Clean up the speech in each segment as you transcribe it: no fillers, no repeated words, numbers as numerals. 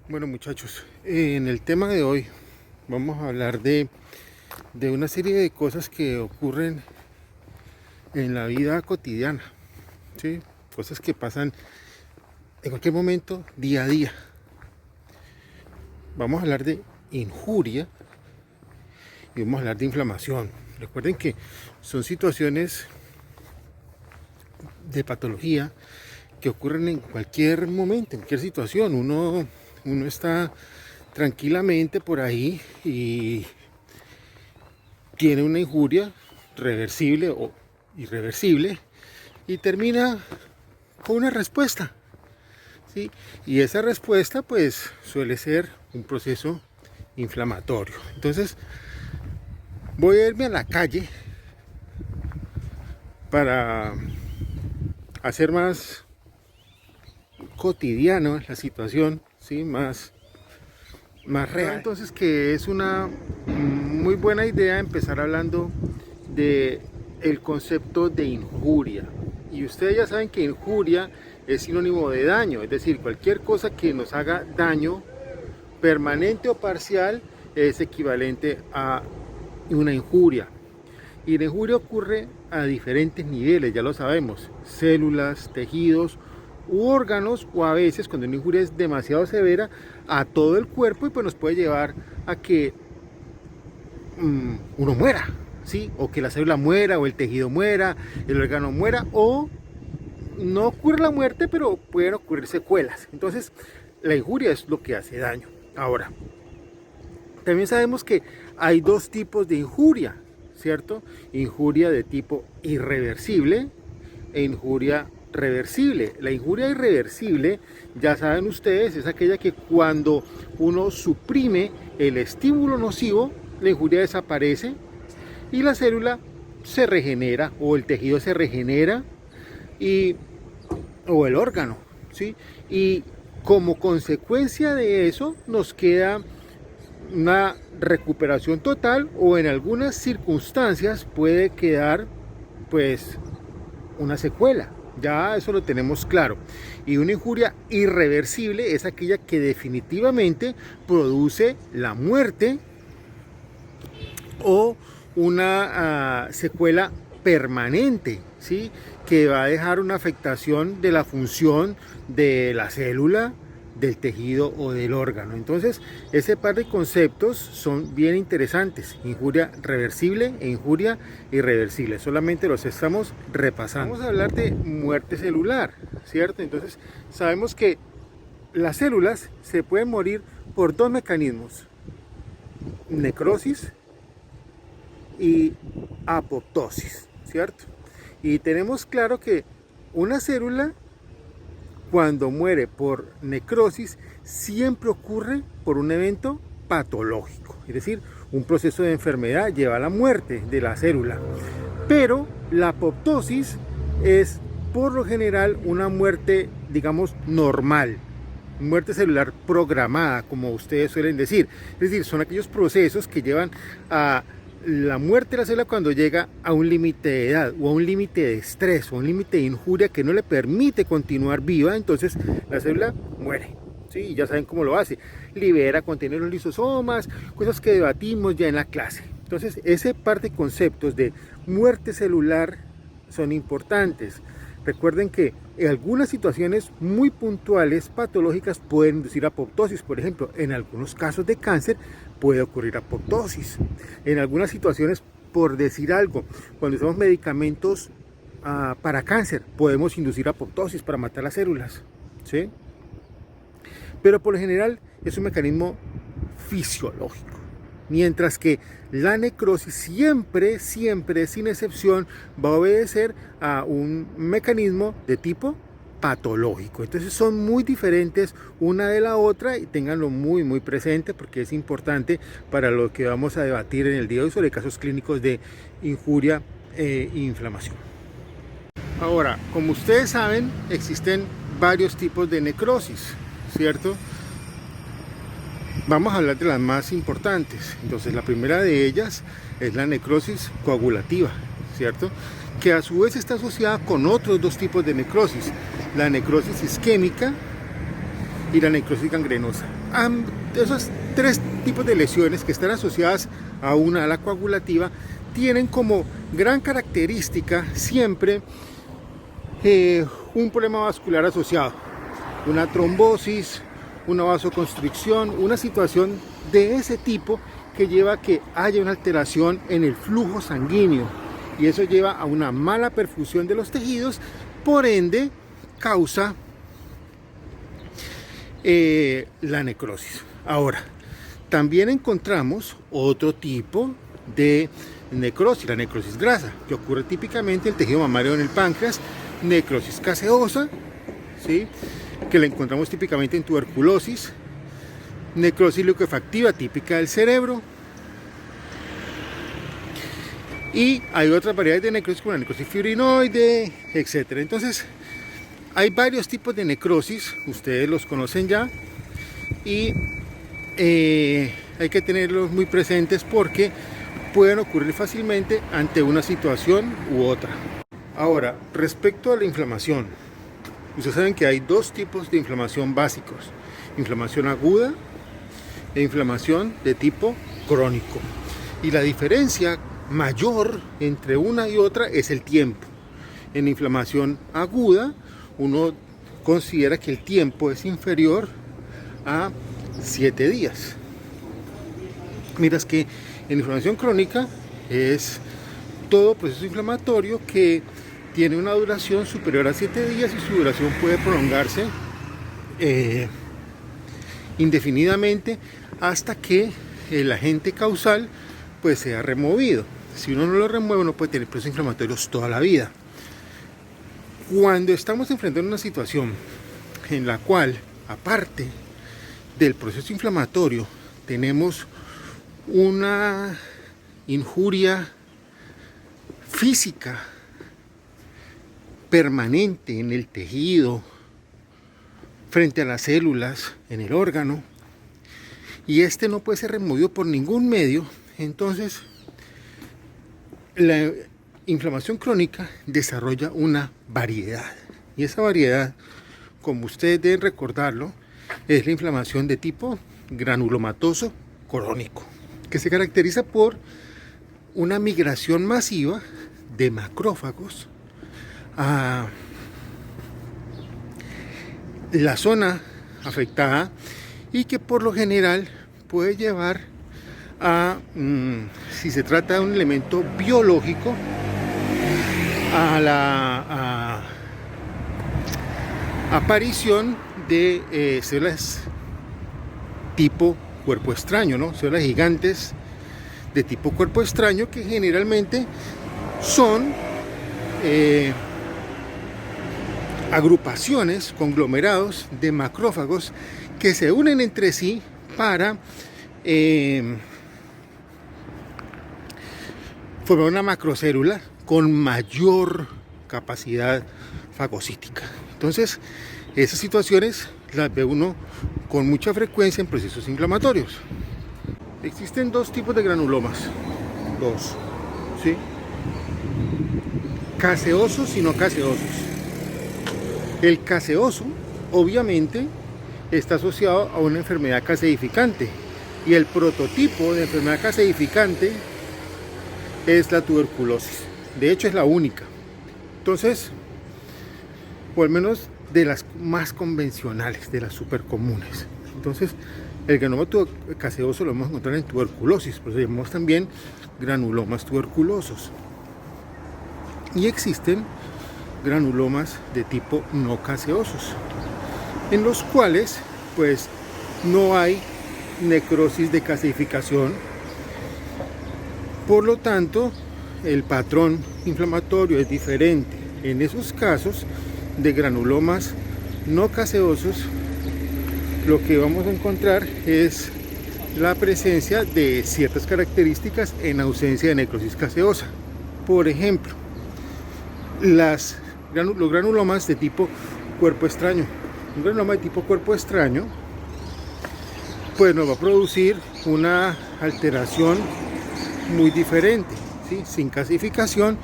Bueno, muchachos, en el tema de hoy vamos a hablar de una serie de cosas que ocurren en la vida cotidiana, ¿sí? Cosas que pasan en cualquier momento, día a día. Vamos a hablar de injuria y vamos a hablar de inflamación. Recuerden que son situaciones de patología que ocurren en cualquier momento, en cualquier situación. Uno está tranquilamente por ahí y tiene una injuria reversible o irreversible y termina con una respuesta, ¿sí? Y esa respuesta pues suele ser un proceso inflamatorio. Entonces voy a irme a la calle para hacer más cotidiano la situación, ¿sí? Más real. Entonces que es una muy buena idea empezar hablando de el concepto de injuria. Y ustedes ya saben que injuria es sinónimo de daño, es decir, cualquier cosa que nos haga daño permanente o parcial es equivalente a una injuria. Y la injuria ocurre a diferentes niveles, ya lo sabemos: células, tejidos u órganos, o a veces, cuando una injuria es demasiado severa, a todo el cuerpo, y pues nos puede llevar a que uno muera, ¿sí? O que la célula muera, o el tejido muera, el órgano muera, o no ocurre la muerte, pero pueden ocurrir secuelas. Entonces, la injuria es lo que hace daño. Ahora, también sabemos que hay dos tipos de injuria, ¿cierto? Injuria de tipo irreversible e injuria reversible. La injuria irreversible, ya saben ustedes, es aquella que cuando uno suprime el estímulo nocivo, la injuria desaparece y la célula se regenera, o el tejido se regenera, o el órgano, ¿sí? Y como consecuencia de eso nos queda una recuperación total, o en algunas circunstancias puede quedar pues una secuela. Ya eso lo tenemos claro. Y una injuria irreversible es aquella que definitivamente produce la muerte o una secuela permanente, ¿sí? Que va a dejar una afectación de la función de la célula, del tejido o del órgano. Entonces, ese par de conceptos son bien interesantes: injuria reversible e injuria irreversible. Solamente los estamos repasando. Vamos a hablar de muerte celular, ¿cierto? Entonces, sabemos que las células se pueden morir por dos mecanismos: necrosis y apoptosis, ¿cierto? Y tenemos claro que una célula, cuando muere por necrosis, siempre ocurre por un evento patológico, es decir, un proceso de enfermedad lleva a la muerte de la célula. Pero la apoptosis es por lo general una muerte, digamos, normal, muerte celular programada, como ustedes suelen decir. Es decir, son aquellos procesos que llevan a la muerte de la célula cuando llega a un límite de edad, o a un límite de estrés, o a un límite de injuria que no le permite continuar viva. Entonces la célula muere, ¿sí? Y ya saben cómo lo hace: libera, contiene los lisosomas, cosas que debatimos ya en la clase. Entonces, ese par de conceptos de muerte celular son importantes. Recuerden que en algunas situaciones muy puntuales patológicas pueden inducir apoptosis. Por ejemplo, en algunos casos de cáncer puede ocurrir apoptosis. En algunas situaciones, por decir algo, cuando usamos medicamentos para cáncer, podemos inducir apoptosis para matar las células, ¿sí? Pero por lo general es un mecanismo fisiológico. Mientras que la necrosis siempre, sin excepción, va a obedecer a un mecanismo de tipo patológico. Entonces son muy diferentes una de la otra, y ténganlo muy presente, porque es importante para lo que vamos a debatir en el día de hoy sobre casos clínicos de injuria e inflamación. Ahora, como ustedes saben, existen varios tipos de necrosis, ¿cierto? Vamos a hablar de las más importantes. Entonces, la primera de ellas es la necrosis coagulativa, ¿cierto? Que a su vez está asociada con otros dos tipos de necrosis: la necrosis isquémica y la necrosis gangrenosa. esos tres tipos de lesiones que están asociadas a una ala coagulativa tienen como gran característica siempre un problema vascular asociado, una trombosis, una vasoconstricción, una situación de ese tipo que lleva a que haya una alteración en el flujo sanguíneo, y eso lleva a una mala perfusión de los tejidos, por ende causa la necrosis. Ahora, también encontramos otro tipo de necrosis, la necrosis grasa, que ocurre típicamente en el tejido mamario, en el páncreas, necrosis caseosa, ¿sí?, que la encontramos típicamente en tuberculosis, necrosis liquefactiva típica del cerebro, y hay otras variedades de necrosis como la necrosis fibrinoide, etc. Entonces, hay varios tipos de necrosis, ustedes los conocen ya, y hay que tenerlos muy presentes porque pueden ocurrir fácilmente ante una situación u otra. Ahora, respecto a la inflamación, ustedes saben que hay dos tipos de inflamación básicos: inflamación aguda e inflamación de tipo crónico. Y la diferencia mayor entre una y otra es el tiempo. En inflamación aguda, uno considera que el tiempo es inferior a 7 días. Mientras que en inflamación crónica es todo proceso inflamatorio que tiene una duración superior a 7 días, y su duración puede prolongarse indefinidamente hasta que el agente causal pues sea removido. Si uno no lo remueve, uno puede tener procesos inflamatorios toda la vida. Cuando estamos enfrentando una situación en la cual, aparte del proceso inflamatorio, tenemos una injuria física permanente en el tejido, frente a las células, en el órgano, y este no puede ser removido por ningún medio, entonces la inflamación crónica desarrolla una variedad, y esa variedad, como ustedes deben recordarlo, es la inflamación de tipo granulomatoso crónico, que se caracteriza por una migración masiva de macrófagos a la zona afectada, y que por lo general puede llevar a, si se trata de un elemento biológico, a la aparición de células tipo cuerpo extraño, ¿no? Células gigantes de tipo cuerpo extraño, que generalmente son agrupaciones, conglomerados de macrófagos que se unen entre sí para formar una macrocélula con mayor capacidad fagocítica. Entonces, esas situaciones las ve uno con mucha frecuencia en procesos inflamatorios. Existen dos tipos de granulomas, ¿sí? Caseosos y no caseosos. El caseoso, obviamente, está asociado a una enfermedad caseificante, y el prototipo de enfermedad caseificante es la tuberculosis. De hecho, es la única. Entonces, o al menos de las más convencionales, de las super comunes. Entonces, el granuloma caseoso lo vamos a encontrar en tuberculosis, por eso llamamos también granulomas tuberculosos. Y existen granulomas de tipo no caseosos, en los cuales pues no hay necrosis de caseificación, por lo tanto el patrón inflamatorio es diferente. En esos casos de granulomas no caseosos, lo que vamos a encontrar es la presencia de ciertas características en ausencia de necrosis caseosa. Por ejemplo, los granulomas de tipo cuerpo extraño. Un granuloma de tipo cuerpo extraño pues nos va a producir una alteración muy diferente, ¿sí? Sin casificación,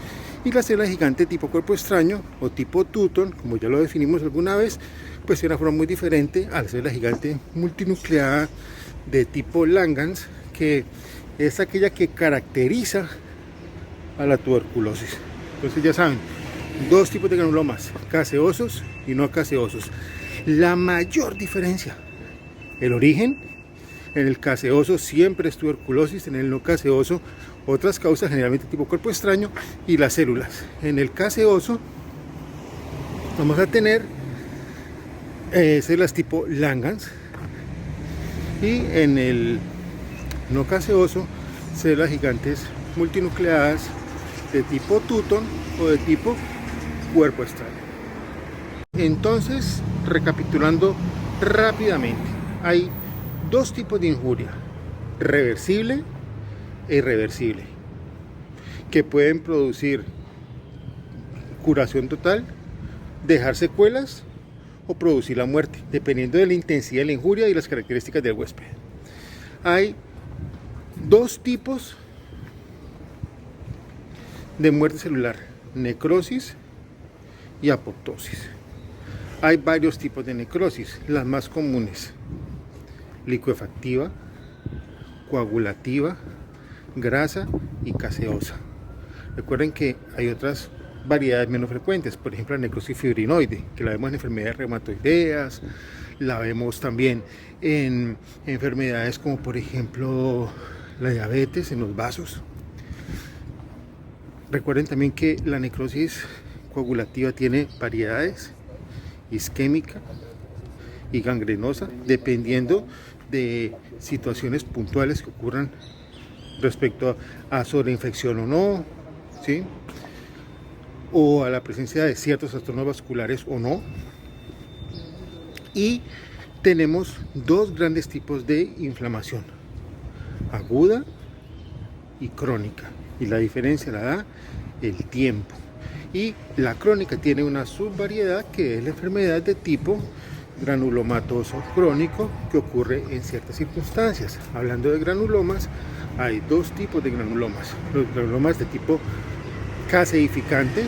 y la célula gigante tipo cuerpo extraño o tipo Tutton, como ya lo definimos alguna vez, pues de una forma muy diferente a la célula gigante multinucleada de tipo Langhans, que es aquella que caracteriza a la tuberculosis. Entonces ya saben, dos tipos de granulomas, caseosos y no caseosos. La mayor diferencia, el origen. En el caseoso siempre es tuberculosis, en el no caseoso otras causas, generalmente tipo cuerpo extraño, y las células. En el caseoso vamos a tener células tipo Langhans, y en el no caseoso células gigantes multinucleadas de tipo Tuton o de tipo cuerpo extraño. Entonces, recapitulando rápidamente, hay dos tipos de injuria: reversible e irreversible, que pueden producir curación total, dejar secuelas o producir la muerte, dependiendo de la intensidad de la injuria y las características del huésped. Hay dos tipos de muerte celular: necrosis y apoptosis. Hay varios tipos de necrosis, las más comunes: licuefactiva, coagulativa, grasa y caseosa. Recuerden que hay otras variedades menos frecuentes, por ejemplo la necrosis fibrinoide, que la vemos en enfermedades reumatoideas, la vemos también en enfermedades como por ejemplo la diabetes en los vasos. Recuerden también que la necrosis coagulativa tiene variedades: isquémica y gangrenosa, dependiendo de situaciones puntuales que ocurran respecto a sobreinfección o no, ¿sí? O a la presencia de ciertos trastornos vasculares o no. Y tenemos dos grandes tipos de inflamación: aguda y crónica, y la diferencia la da el tiempo. Y la crónica tiene una subvariedad, que es la enfermedad de tipo granulomatoso crónico, que ocurre en ciertas circunstancias. Hablando de granulomas, hay dos tipos de granulomas: los granulomas de tipo caseificante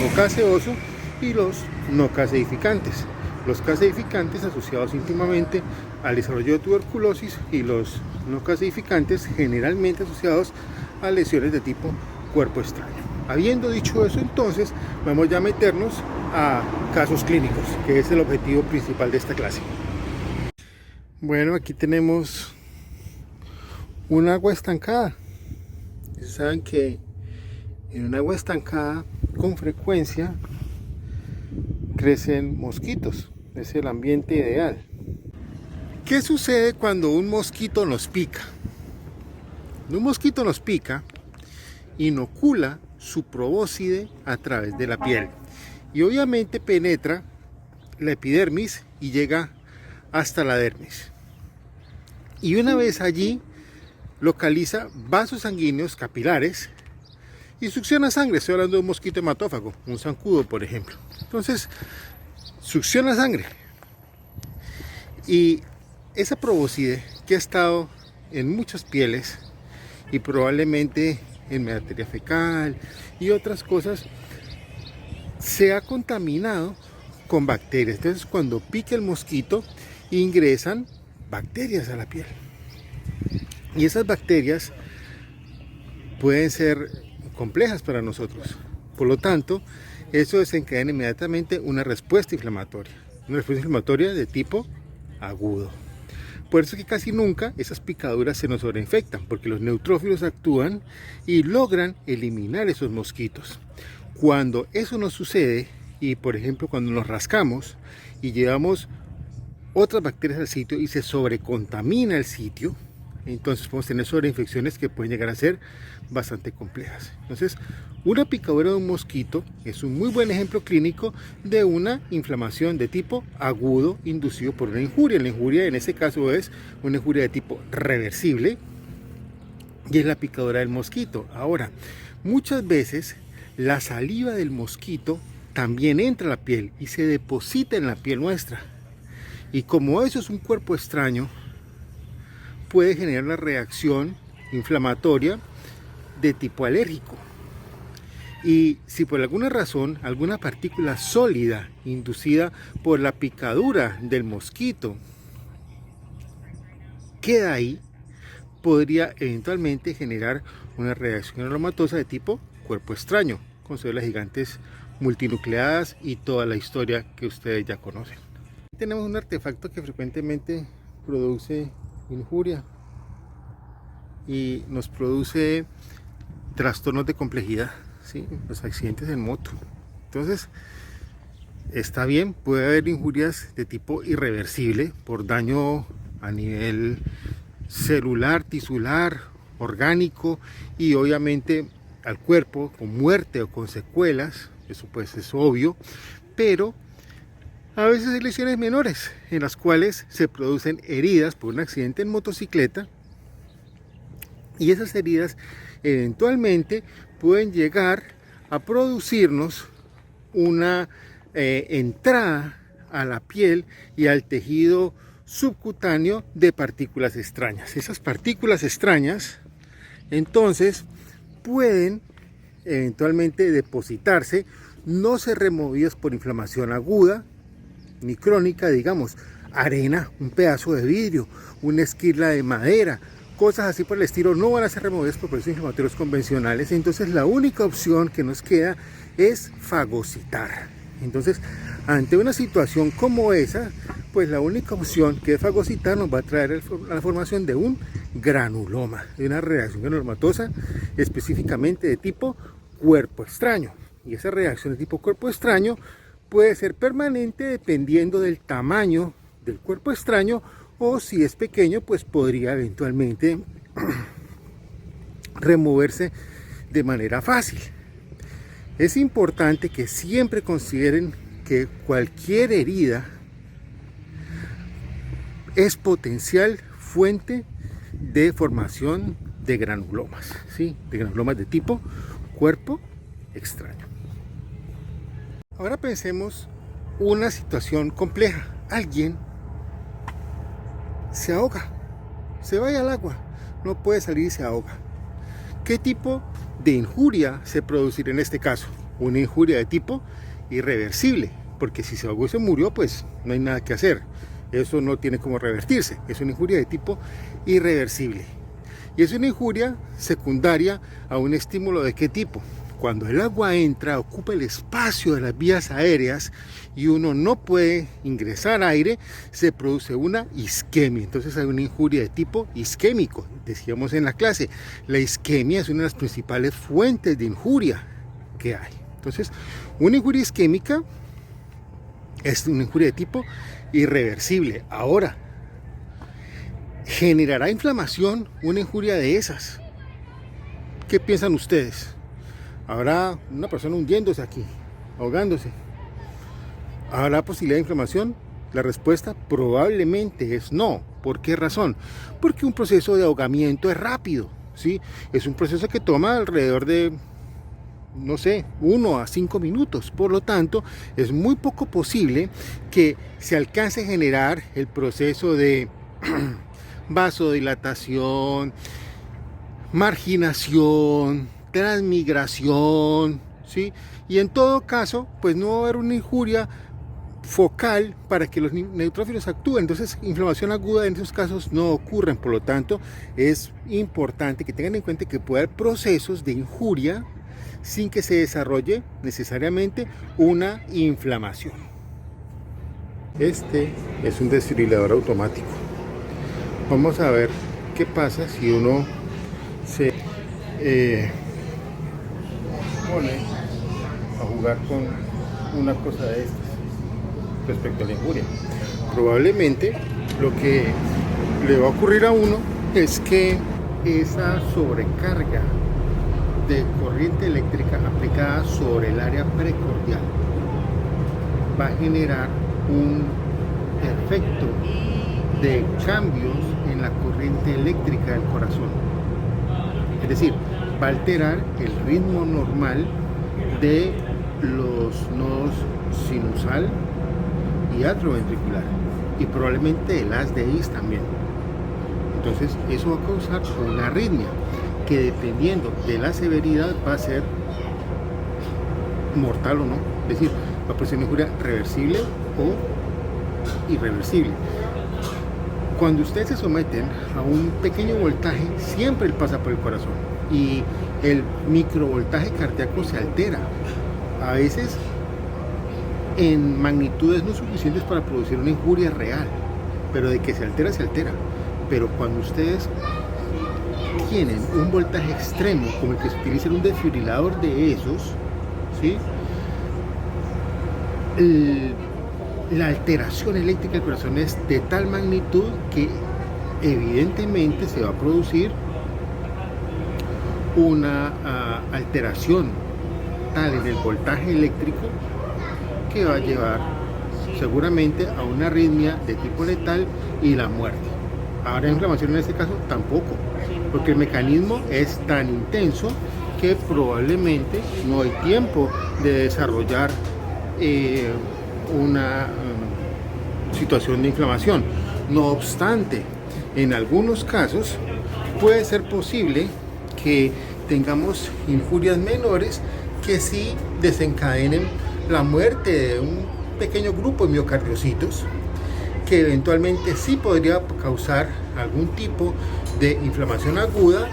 o caseoso y los no caseificantes. Los caseificantes asociados íntimamente al desarrollo de tuberculosis, y los no caseificantes generalmente asociados a lesiones de tipo cuerpo extraño. Habiendo dicho eso, entonces vamos ya a meternos a casos clínicos, que es el objetivo principal de esta clase. Bueno, aquí tenemos un agua estancada. Saben que en un agua estancada con frecuencia crecen mosquitos. Es el ambiente ideal. ¿Qué sucede cuando un mosquito nos pica? Cuando un mosquito nos pica, inocula su probóscide a través de la piel y obviamente penetra la epidermis y llega hasta la dermis, y una vez allí localiza vasos sanguíneos capilares y succiona sangre. Estoy hablando de un mosquito hematófago, un zancudo por ejemplo. Entonces succiona sangre, y esa probóscide, que ha estado en muchas pieles y probablemente en materia fecal y otras cosas, se ha contaminado con bacterias. Entonces cuando pica el mosquito, ingresan bacterias a la piel, y esas bacterias pueden ser complejas para nosotros. Por lo tanto, eso desencadena inmediatamente una respuesta inflamatoria de tipo agudo. Por eso es que casi nunca esas picaduras se nos sobreinfectan, porque los neutrófilos actúan y logran eliminar esos mosquitos. Cuando eso no sucede, y por ejemplo cuando nos rascamos y llevamos otras bacterias al sitio y se sobrecontamina el sitio, entonces podemos tener sobreinfecciones que pueden llegar a ser bastante complejas. Entonces, una picadura de un mosquito es un muy buen ejemplo clínico de una inflamación de tipo agudo inducido por una injuria. La injuria en ese caso es una injuria de tipo reversible, y es la picadura del mosquito. Ahora, muchas veces la saliva del mosquito también entra a la piel y se deposita en la piel nuestra, y como eso es un cuerpo extraño, puede generar una reacción inflamatoria de tipo alérgico. Y si por alguna razón alguna partícula sólida inducida por la picadura del mosquito queda ahí, podría eventualmente generar una reacción aromatosa de tipo cuerpo extraño, con células gigantes multinucleadas y toda la historia que ustedes ya conocen. Tenemos un artefacto que frecuentemente produce injuria y nos produce trastornos de complejidad, ¿sí? Los accidentes en moto. Entonces, está bien, puede haber injurias de tipo irreversible por daño a nivel celular, tisular, orgánico y obviamente al cuerpo con muerte o con secuelas. Eso pues es obvio, pero a veces hay lesiones menores en las cuales se producen heridas por un accidente en motocicleta y esas heridas eventualmente pueden llegar a producirnos una entrada a la piel y al tejido subcutáneo de partículas extrañas. Esas partículas extrañas entonces pueden eventualmente depositarse, no ser removidas por inflamación aguda ni crónica, digamos arena, un pedazo de vidrio, una esquirla de madera, cosas así por el estilo, no van a ser removidas por procesos inflamatorios convencionales. Entonces la única opción que nos queda es fagocitar. Entonces, ante una situación como esa, pues la única opción que es fagocitar nos va a traer la formación de un granuloma, de una reacción granulomatosa específicamente de tipo cuerpo extraño. Y esa reacción de tipo cuerpo extraño puede ser permanente dependiendo del tamaño del cuerpo extraño, o si es pequeño pues podría eventualmente removerse de manera fácil. Es importante que siempre consideren que cualquier herida es potencial fuente de formación de granulomas, ¿sí? De granulomas de tipo cuerpo extraño. Ahora pensemos una situación compleja. Alguien se ahoga, se va al agua, no puede salir y se ahoga. ¿Qué tipo de injuria se producirá en este caso? Una injuria de tipo irreversible, porque si se ahogó y se murió, pues no hay nada que hacer. Eso no tiene cómo revertirse. Es una injuria de tipo irreversible. Y es una injuria secundaria a un estímulo de qué tipo. Cuando el agua entra, ocupa el espacio de las vías aéreas y uno no puede ingresar aire, se produce una isquemia. Entonces hay una injuria de tipo isquémico. Decíamos en la clase, la isquemia es una de las principales fuentes de injuria que hay. Entonces, una injuria isquémica es una injuria de tipo irreversible. Ahora, ¿generará inflamación una injuria de esas? ¿Qué piensan ustedes? ¿Habrá una persona hundiéndose aquí, ahogándose? ¿Habrá posibilidad de inflamación? La respuesta probablemente es no. ¿Por qué razón? Porque un proceso de ahogamiento es rápido, ¿sí? Es un proceso que toma alrededor de, no sé, 1 a 5 minutos. Por lo tanto, es muy poco posible que se alcance a generar el proceso de vasodilatación, marginación, transmigración, ¿sí? Y en todo caso, pues no va a haber una injuria focal para que los neutrófilos actúen. Entonces, inflamación aguda en esos casos no ocurren. Por lo tanto, es importante que tengan en cuenta que puede haber procesos de injuria sin que se desarrolle necesariamente una inflamación. Este es un desfibrilador automático. Vamos a ver qué pasa si uno se pone a jugar con una cosa de estas respecto a la injuria. Probablemente lo que le va a ocurrir a uno es que esa sobrecarga de corriente eléctrica aplicada sobre el área precordial va a generar un efecto de cambios en la corriente eléctrica del corazón. Es decir, va a alterar el ritmo normal de los nodos sinusal y atrioventricular y probablemente el haz de His también. Entonces eso va a causar una arritmia que, dependiendo de la severidad, va a ser mortal o no. Es decir, va a producir una injuria reversible o irreversible. Cuando ustedes se someten a un pequeño voltaje, siempre él pasa por el corazón y el microvoltaje cardíaco se altera. A veces en magnitudes no suficientes para producir una injuria real, pero de que se altera, se altera. Pero cuando ustedes tienen un voltaje extremo, como el que se utiliza en un desfibrilador de esos, ¿sí? La alteración eléctrica del corazón es de tal magnitud que evidentemente se va a producir una alteración tal en el voltaje eléctrico que va a llevar seguramente a una arritmia de tipo letal y la muerte. Ahora, inflamación en este caso tampoco, porque el mecanismo es tan intenso que probablemente no hay tiempo de desarrollar una situación de inflamación. No obstante, en algunos casos puede ser posible que tengamos injurias menores que sí desencadenen la muerte de un pequeño grupo de miocardiocitos, que eventualmente sí podría causar algún tipo de inflamación aguda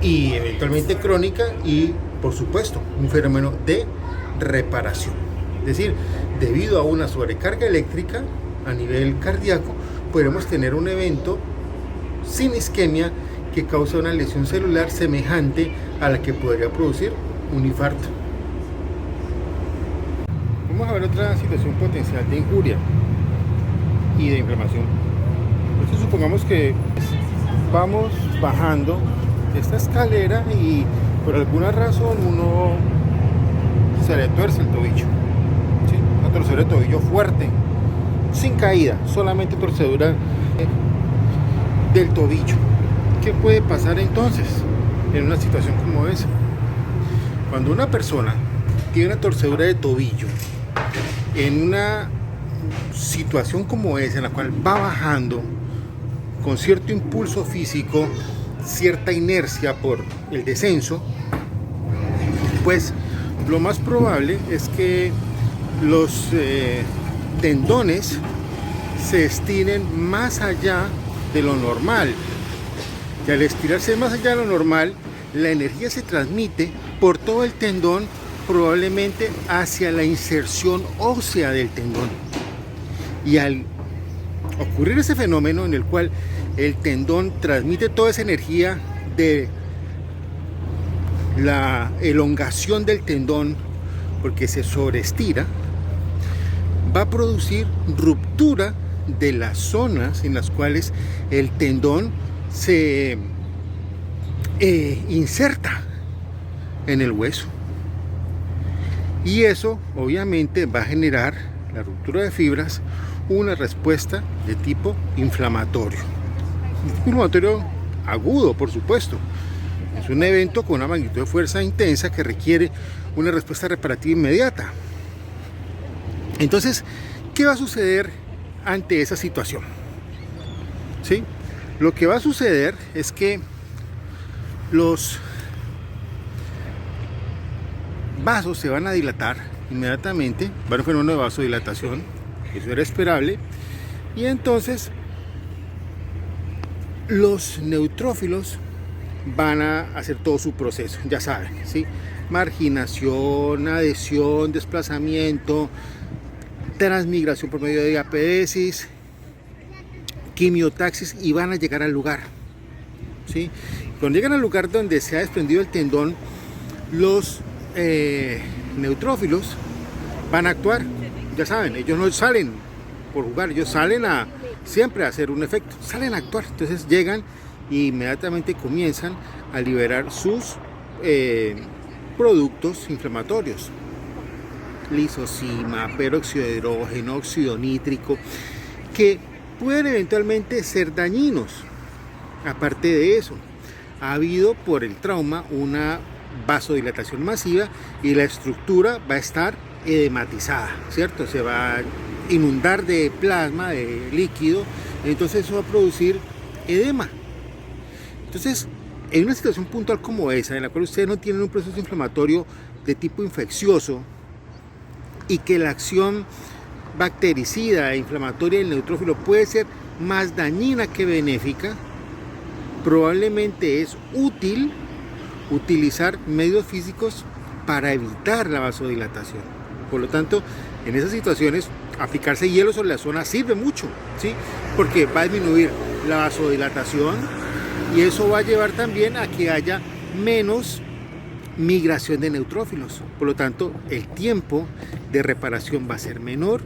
y eventualmente crónica y, por supuesto, un fenómeno de reparación. Es decir, debido a una sobrecarga eléctrica a nivel cardíaco, podemos tener un evento sin isquemia que causa una lesión celular semejante a la que podría producir un infarto. Vamos a ver otra situación potencial de injuria y de inflamación. Entonces, supongamos que vamos bajando esta escalera y por alguna razón uno se le tuerce el tobillo, ¿sí? Una torcedura de tobillo fuerte, sin caída, solamente torcedura del tobillo. ¿Qué puede pasar entonces en una situación como esa? Cuando una persona tiene una torcedura de tobillo en una situación como esa, en la cual va bajando con cierto impulso físico, cierta inercia por el descenso, pues lo más probable es que los tendones se estiren más allá de lo normal. Y al estirarse más allá de lo normal, la energía se transmite por todo el tendón, probablemente hacia la inserción ósea del tendón. Y al ocurrir ese fenómeno en el cual el tendón transmite toda esa energía de la elongación del tendón, porque se sobreestira, va a producir ruptura de las zonas en las cuales el tendón se inserta en el hueso, y eso obviamente va a generar la ruptura de fibras, una respuesta de tipo inflamatorio. Inflamatorio agudo, por supuesto. Es un evento con una magnitud de fuerza intensa que requiere una respuesta reparativa inmediata. Entonces, ¿qué va a suceder ante esa situación? ¿Sí? Lo que va a suceder es que los vasos se van a dilatar inmediatamente, va a haber un fenómeno de vasodilatación, eso era esperable, y entonces los neutrófilos van a hacer todo su proceso, ya saben, ¿sí? Marginación, adhesión, desplazamiento, transmigración por medio de diapedesis, quimiotaxis, y van a llegar al lugar, ¿sí? Cuando llegan al lugar donde se ha desprendido el tendón, los neutrófilos van a actuar, ya saben, ellos no salen por jugar, ellos salen siempre a hacer un efecto, salen a actuar. Entonces llegan e inmediatamente comienzan a liberar sus productos inflamatorios, lisozima, peróxido de hidrógeno, óxido nítrico, que pueden eventualmente ser dañinos. Aparte de eso, ha habido por el trauma una vasodilatación masiva y la estructura va a estar edematizada, ¿cierto? Se va a inundar de plasma, de líquido, entonces eso va a producir edema. Entonces, en una situación puntual como esa, en la cual ustedes no tienen un proceso inflamatorio de tipo infeccioso y que la acción bactericida e inflamatoria del neutrófilo puede ser más dañina que benéfica, probablemente es útil utilizar medios físicos para evitar la vasodilatación. Por lo tanto, en esas situaciones, aplicarse hielo sobre la zona sirve mucho, ¿sí? Porque va a disminuir la vasodilatación y eso va a llevar también a que haya menos migración de neutrófilos. Por lo tanto, el tiempo de reparación va a ser menor,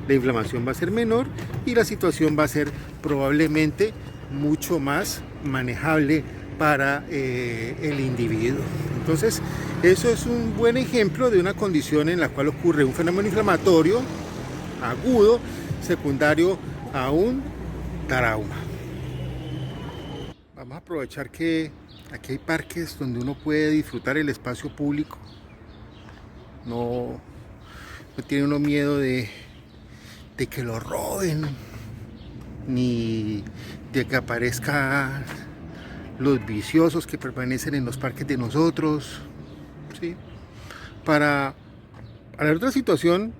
la inflamación va a ser menor y la situación va a ser probablemente mucho más manejable para el individuo. Entonces, eso es un buen ejemplo de una condición en la cual ocurre un fenómeno inflamatorio agudo secundario a un trauma. Vamos a aprovechar que aquí hay parques donde uno puede disfrutar el espacio público. No tiene uno miedo de que lo roben, ni de que aparezcan los viciosos que permanecen en los parques de nosotros, ¿sí? Para la otra situación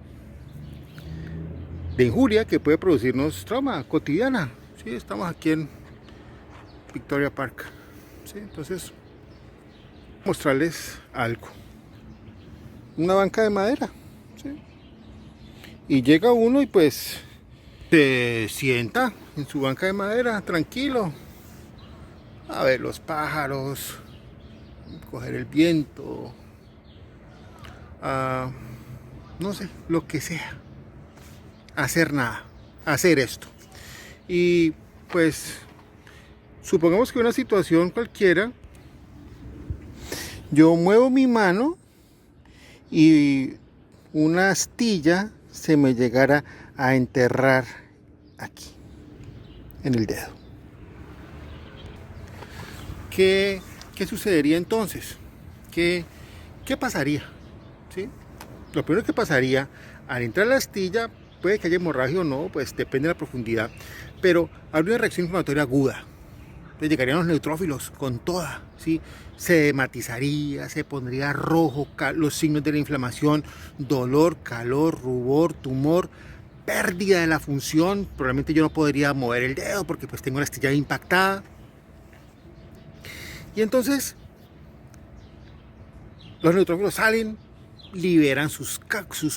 de injuria que puede producirnos trauma cotidiana, ¿sí? Estamos aquí en Victoria Park, ¿sí? Entonces, mostrarles algo. Una banca de madera, ¿sí? Y llega uno y pues se sienta en su banca de madera tranquilo a ver los pájaros, coger el viento, no sé, lo que sea, hacer nada, hacer esto. Y pues supongamos que una situación cualquiera, yo muevo mi mano y una astilla se me llegara a enterrar aquí en el dedo. ¿Qué sucedería entonces? ¿Qué pasaría? ¿Sí? Lo primero que pasaría, al entrar la astilla, puede que haya hemorragia o no, pues depende de la profundidad, pero habría una reacción inflamatoria aguda. Entonces llegarían los neutrófilos con toda, ¿sí? Se hematizaría, se pondría rojo, los signos de la inflamación, dolor, calor, rubor, tumor, pérdida de la función. Probablemente yo no podría mover el dedo porque pues tengo la astilla impactada. Y entonces los neutrófilos salen, liberan sus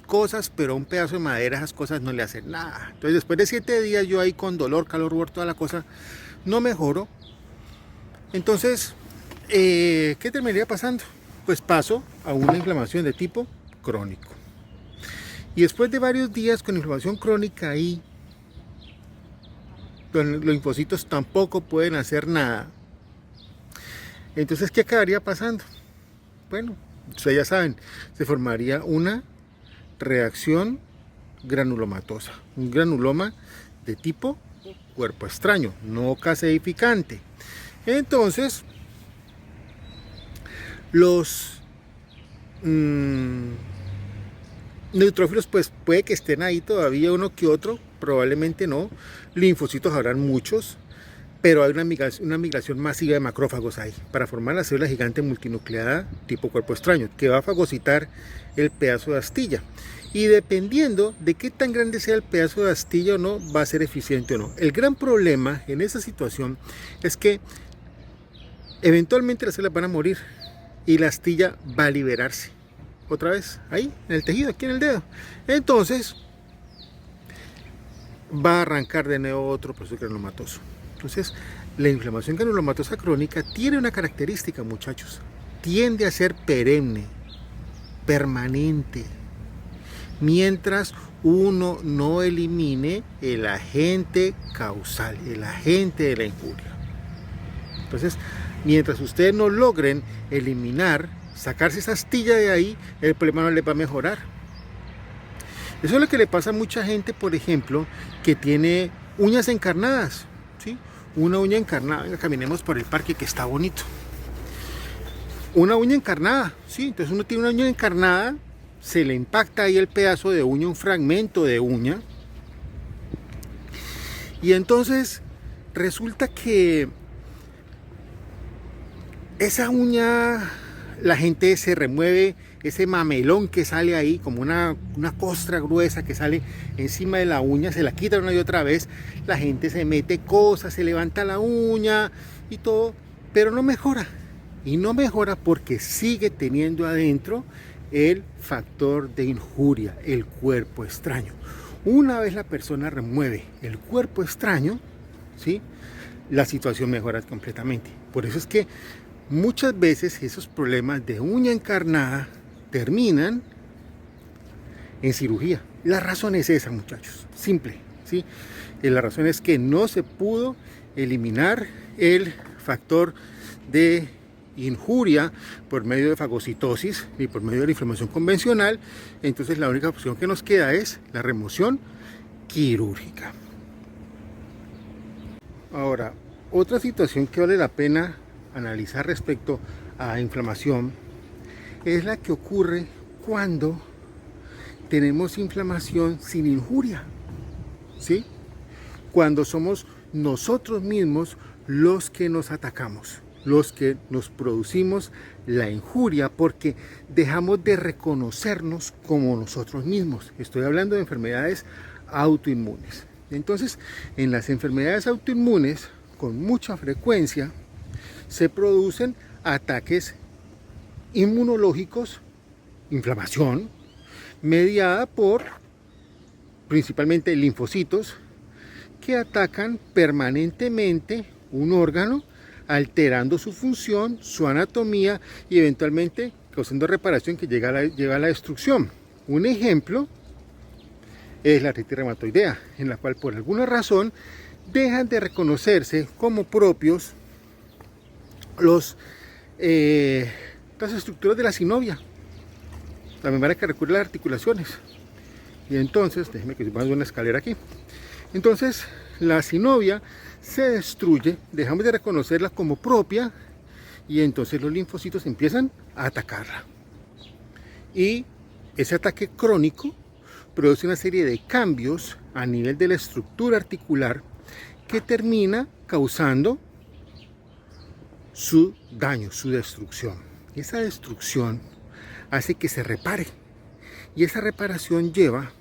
cosas, pero a un pedazo de madera esas cosas no le hacen nada. Entonces después de 7 días yo ahí con dolor, calor, rubor, toda la cosa, no mejoro. Entonces, ¿qué terminaría pasando? Pues paso a una inflamación de tipo crónico. Y después de varios días con inflamación crónica ahí, los linfocitos tampoco pueden hacer nada. Entonces, ¿qué acabaría pasando? Bueno, ustedes ya saben, se formaría una reacción granulomatosa, un granuloma de tipo cuerpo extraño, no caseificante. Entonces, los neutrófilos pues puede que estén ahí todavía uno que otro, probablemente no, linfocitos habrán muchos, pero hay una migración masiva de macrófagos ahí para formar la célula gigante multinucleada tipo cuerpo extraño que va a fagocitar el pedazo de astilla, y dependiendo de qué tan grande sea el pedazo de astilla o no, va a ser eficiente o no. El gran problema en esa situación es que eventualmente las células van a morir y la astilla va a liberarse otra vez ahí en el tejido, aquí en el dedo. Entonces va a arrancar de nuevo otro proceso granulomatoso. Entonces, la inflamación granulomatosa crónica tiene una característica, muchachos. Tiende a ser perenne, permanente, mientras uno no elimine el agente causal, el agente de la injuria. Entonces, mientras ustedes no logren eliminar, sacarse esa astilla de ahí, el problema no les va a mejorar. Eso es lo que le pasa a mucha gente, por ejemplo, que tiene uñas encarnadas, ¿sí? Una uña encarnada, venga, caminemos por el parque que está bonito. Una uña encarnada, ¿sí? Entonces uno tiene una uña encarnada, se le impacta ahí el pedazo de uña, un fragmento de uña. Y entonces resulta que esa uña, la gente se remueve ese mamelón que sale ahí, como una costra gruesa que sale encima de la uña, se la quita una y otra vez, la gente se mete cosas, se levanta la uña y todo, pero no mejora. Y no mejora porque sigue teniendo adentro el factor de injuria, el cuerpo extraño. Una vez la persona remueve el cuerpo extraño, ¿sí?, la situación mejora completamente. Por eso es que muchas veces esos problemas de uña encarnada terminan en cirugía. La razón es esa, muchachos, simple, ¿sí? Y la razón es que no se pudo eliminar el factor de injuria por medio de fagocitosis ni por medio de la inflamación convencional. Entonces la única opción que nos queda es la remoción quirúrgica. Ahora, otra situación que vale la pena analizar respecto a inflamación es la que ocurre cuando tenemos inflamación sin injuria, ¿sí? Cuando somos nosotros mismos los que nos atacamos, los que nos producimos la injuria porque dejamos de reconocernos como nosotros mismos. Estoy hablando de enfermedades autoinmunes. Entonces, en las enfermedades autoinmunes, con mucha frecuencia, se producen ataques inmunológicos, inflamación, mediada por principalmente linfocitos que atacan permanentemente un órgano, alterando su función, su anatomía y eventualmente causando reparación que llega a la destrucción. Un ejemplo es la artritis reumatoidea, en la cual por alguna razón dejan de reconocerse como propios las estructuras de la sinovia, la membrana que recubre las articulaciones. Y entonces, déjenme que suba una escalera aquí. Entonces, la sinovia se destruye, dejamos de reconocerla como propia y entonces los linfocitos empiezan a atacarla. Y ese ataque crónico produce una serie de cambios a nivel de la estructura articular que termina causando su daño, su destrucción. Y esa destrucción hace que se repare. Y esa reparación lleva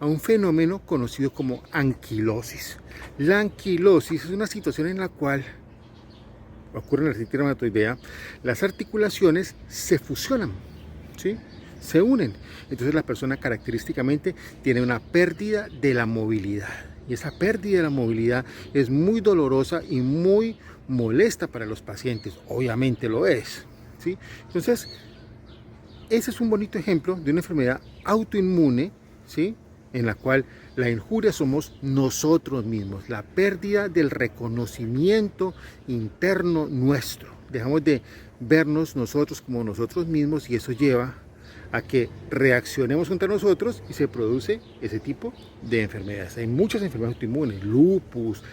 a un fenómeno conocido como anquilosis. La anquilosis es una situación en la cual ocurre en la artritis reumatoidea, las articulaciones se fusionan, ¿sí?, se unen. Entonces la persona característicamente tiene una pérdida de la movilidad. Y esa pérdida de la movilidad es muy dolorosa y muy molesta para los pacientes. Obviamente lo es, ¿sí? Entonces, ese es un bonito ejemplo de una enfermedad autoinmune, ¿sí?, en la cual la injuria somos nosotros mismos, la pérdida del reconocimiento interno nuestro. Dejamos de vernos nosotros como nosotros mismos y eso lleva a que reaccionemos contra nosotros y se produce ese tipo de enfermedades. Hay muchas enfermedades autoinmunes, lupus,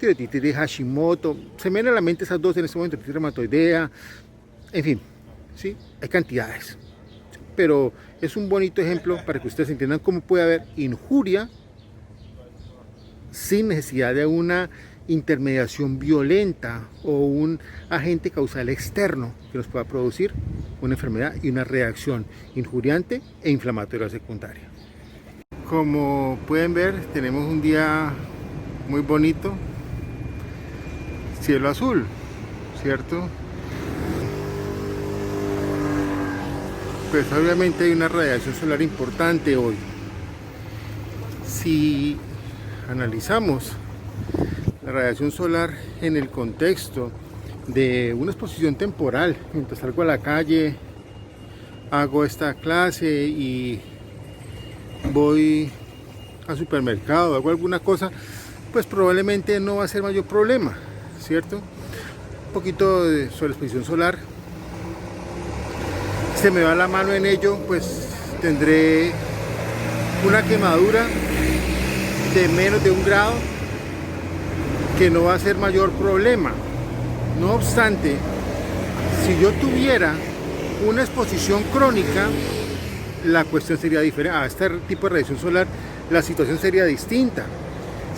tiroiditis de Hashimoto, se me vienen a la mente esas dos en este momento, artritis reumatoidea, en fin, ¿sí?, hay cantidades. Pero es un bonito ejemplo para que ustedes entiendan cómo puede haber injuria sin necesidad de una intermediación violenta o un agente causal externo que nos pueda producir una enfermedad y una reacción injuriante e inflamatoria secundaria. Como pueden ver, tenemos un día muy bonito, cielo azul, ¿cierto? Pues obviamente hay una radiación solar importante hoy. Si analizamos la radiación solar en el contexto de una exposición temporal, mientras salgo a la calle, hago esta clase y voy al supermercado, hago alguna cosa, pues probablemente no va a ser mayor problema, ¿cierto? Un poquito de sobreexposición solar, se me va la mano en ello, pues tendré una quemadura de menos de 1 grado que no va a ser mayor problema. No obstante, si yo tuviera una exposición crónica, la cuestión sería diferente. A este tipo de radiación solar la situación sería distinta.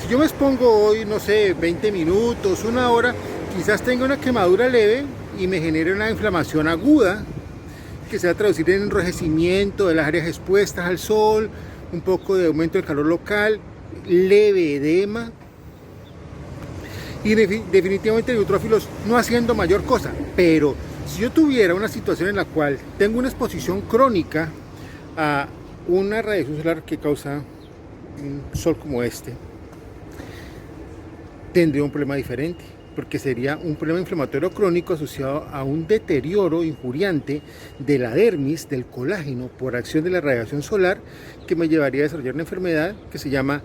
Si yo me expongo hoy, no sé, 20 minutos, 1 hora, quizás tenga una quemadura leve y me genere una inflamación aguda que se va a traducir en enrojecimiento de las áreas expuestas al sol, un poco de aumento del calor local, leve edema y definitivamente neutrófilos no haciendo mayor cosa. Pero si yo tuviera una situación en la cual tengo una exposición crónica a una radiación solar que causa un sol como este, tendría un problema diferente, porque sería un problema inflamatorio crónico asociado a un deterioro injuriante de la dermis, del colágeno, por acción de la radiación solar, que me llevaría a desarrollar una enfermedad que se llama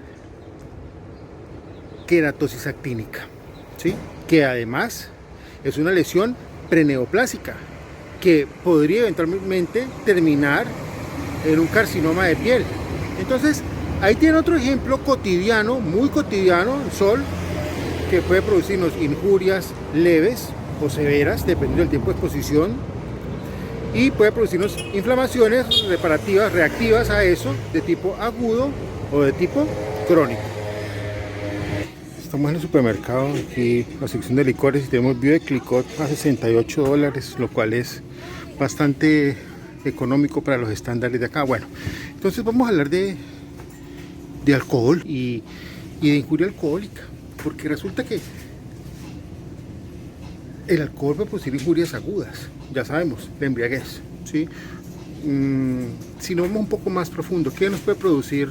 queratosis actínica, ¿sí? Que además es una lesión preneoplásica que podría eventualmente terminar en un carcinoma de piel. Entonces, ahí tiene otro ejemplo cotidiano, muy cotidiano, el sol, que puede producirnos injurias leves o severas, dependiendo del tiempo de exposición, y puede producirnos inflamaciones reparativas, reactivas a eso, de tipo agudo o de tipo crónico. Estamos en el supermercado, aquí la sección de licores, y tenemos Viude Clicquot a $68, lo cual es bastante económico para los estándares de acá. Bueno, entonces vamos a hablar de alcohol y de injuria alcohólica, porque resulta que el alcohol puede producir injurias agudas, ya sabemos, la embriaguez, ¿sí? Si nos vamos un poco más profundo, ¿qué nos puede producir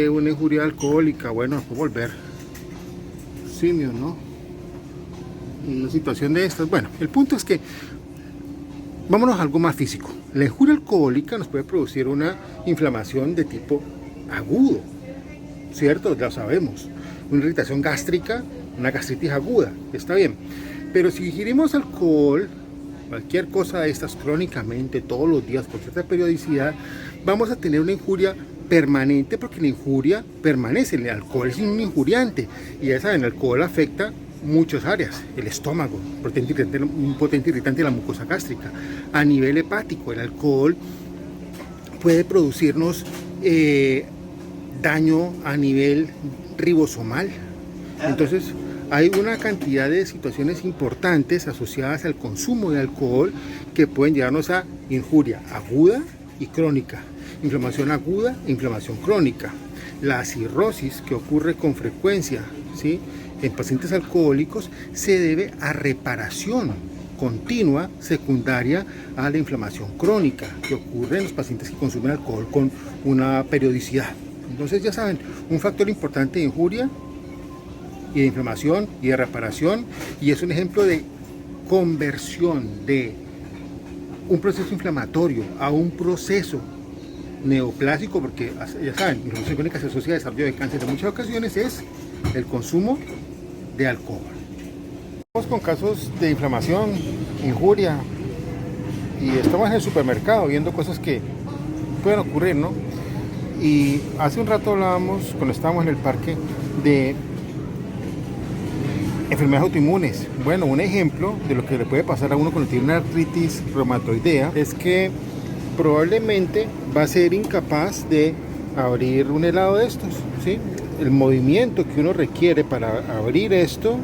una injuria alcohólica? Bueno, nos puede volver simios, ¿no? En una situación de estas. Bueno, el punto es que vámonos a algo más físico. La injuria alcohólica nos puede producir una inflamación de tipo agudo, ¿cierto? Ya sabemos. Una irritación gástrica, una gastritis aguda, está bien. Pero si ingerimos alcohol, cualquier cosa de estas crónicamente, todos los días, con cierta periodicidad, vamos a tener una injuria permanente, porque la injuria permanece. El alcohol es un injuriante y ya saben, el alcohol afecta muchas áreas: el estómago, un potente irritante de la mucosa gástrica. A nivel hepático, el alcohol puede producirnos daño a nivel ribosomal. Entonces hay una cantidad de situaciones importantes asociadas al consumo de alcohol que pueden llevarnos a injuria aguda y crónica, inflamación aguda e inflamación crónica. La cirrosis, que ocurre con frecuencia, ¿sí?, en pacientes alcohólicos, se debe a reparación continua secundaria a la inflamación crónica que ocurre en los pacientes que consumen alcohol con una periodicidad. Entonces ya saben, un factor importante de injuria y de inflamación y de reparación, y es un ejemplo de conversión de un proceso inflamatorio a un proceso neoplásico, porque ya saben, la inflamación crónica se asocia a desarrollo de cáncer en muchas ocasiones, es el consumo de alcohol. Estamos con casos de inflamación, injuria, y estamos en el supermercado viendo cosas que pueden ocurrir, ¿no? Y hace un rato hablábamos, cuando estábamos en el parque, de enfermedades autoinmunes. Bueno, un ejemplo de lo que le puede pasar a uno cuando tiene una artritis reumatoidea es que probablemente va a ser incapaz de abrir un helado de estos, ¿sí? El movimiento que uno requiere para abrir esto,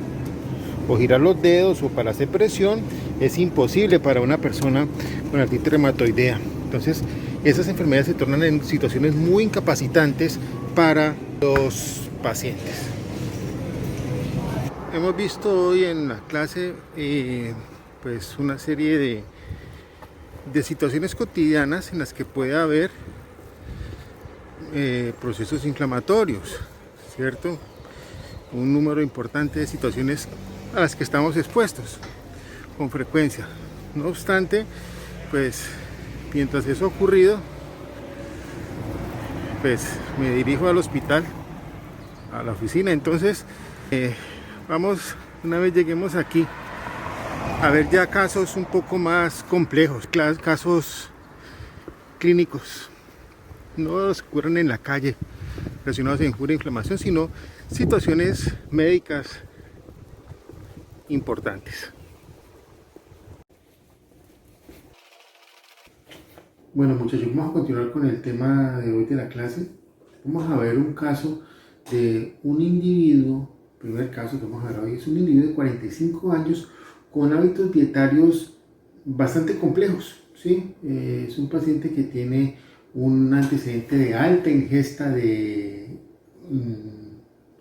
o girar los dedos, o para hacer presión, es imposible para una persona con artritis reumatoidea. Entonces, esas enfermedades se tornan en situaciones muy incapacitantes para los pacientes. Hemos visto hoy en la clase pues una serie de situaciones cotidianas en las que puede haber procesos inflamatorios, ¿cierto? Un número importante de situaciones a las que estamos expuestos con frecuencia. No obstante, pues mientras eso ha ocurrido, pues me dirijo al hospital, a la oficina. Entonces vamos, una vez lleguemos aquí, a ver ya casos un poco más complejos, casos clínicos, no los que ocurren en la calle relacionados a injuria e inflamación, sino situaciones médicas importantes. Bueno, muchachos, vamos a continuar con el tema de hoy de la clase. Vamos a ver un caso de un individuo. El primer caso que vamos a ver hoy es un individuo de 45 años con hábitos dietarios bastante complejos, ¿sí? Es un paciente que tiene un antecedente de alta ingesta de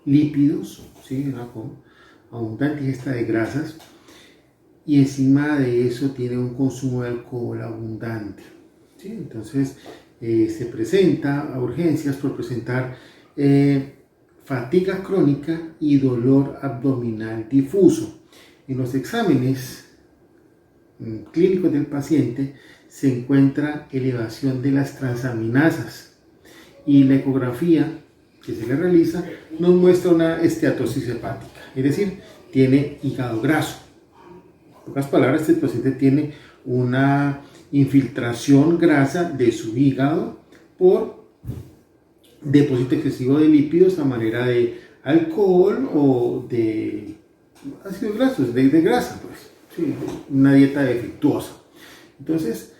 lípidos, ¿sí? Una abundante ingesta de grasas, y encima de eso tiene un consumo de alcohol abundante, ¿sí? Entonces se presenta a urgencias por presentar fatiga crónica y dolor abdominal difuso. En los exámenes clínicos del paciente se encuentra elevación de las transaminasas, y la ecografía que se le realiza nos muestra una esteatosis hepática, es decir, tiene hígado graso. En pocas palabras, este paciente tiene una infiltración grasa de su hígado por depósito excesivo de lípidos a manera de alcohol o de ácidos grasos, de grasa, pues, sí, una dieta defectuosa. Entonces,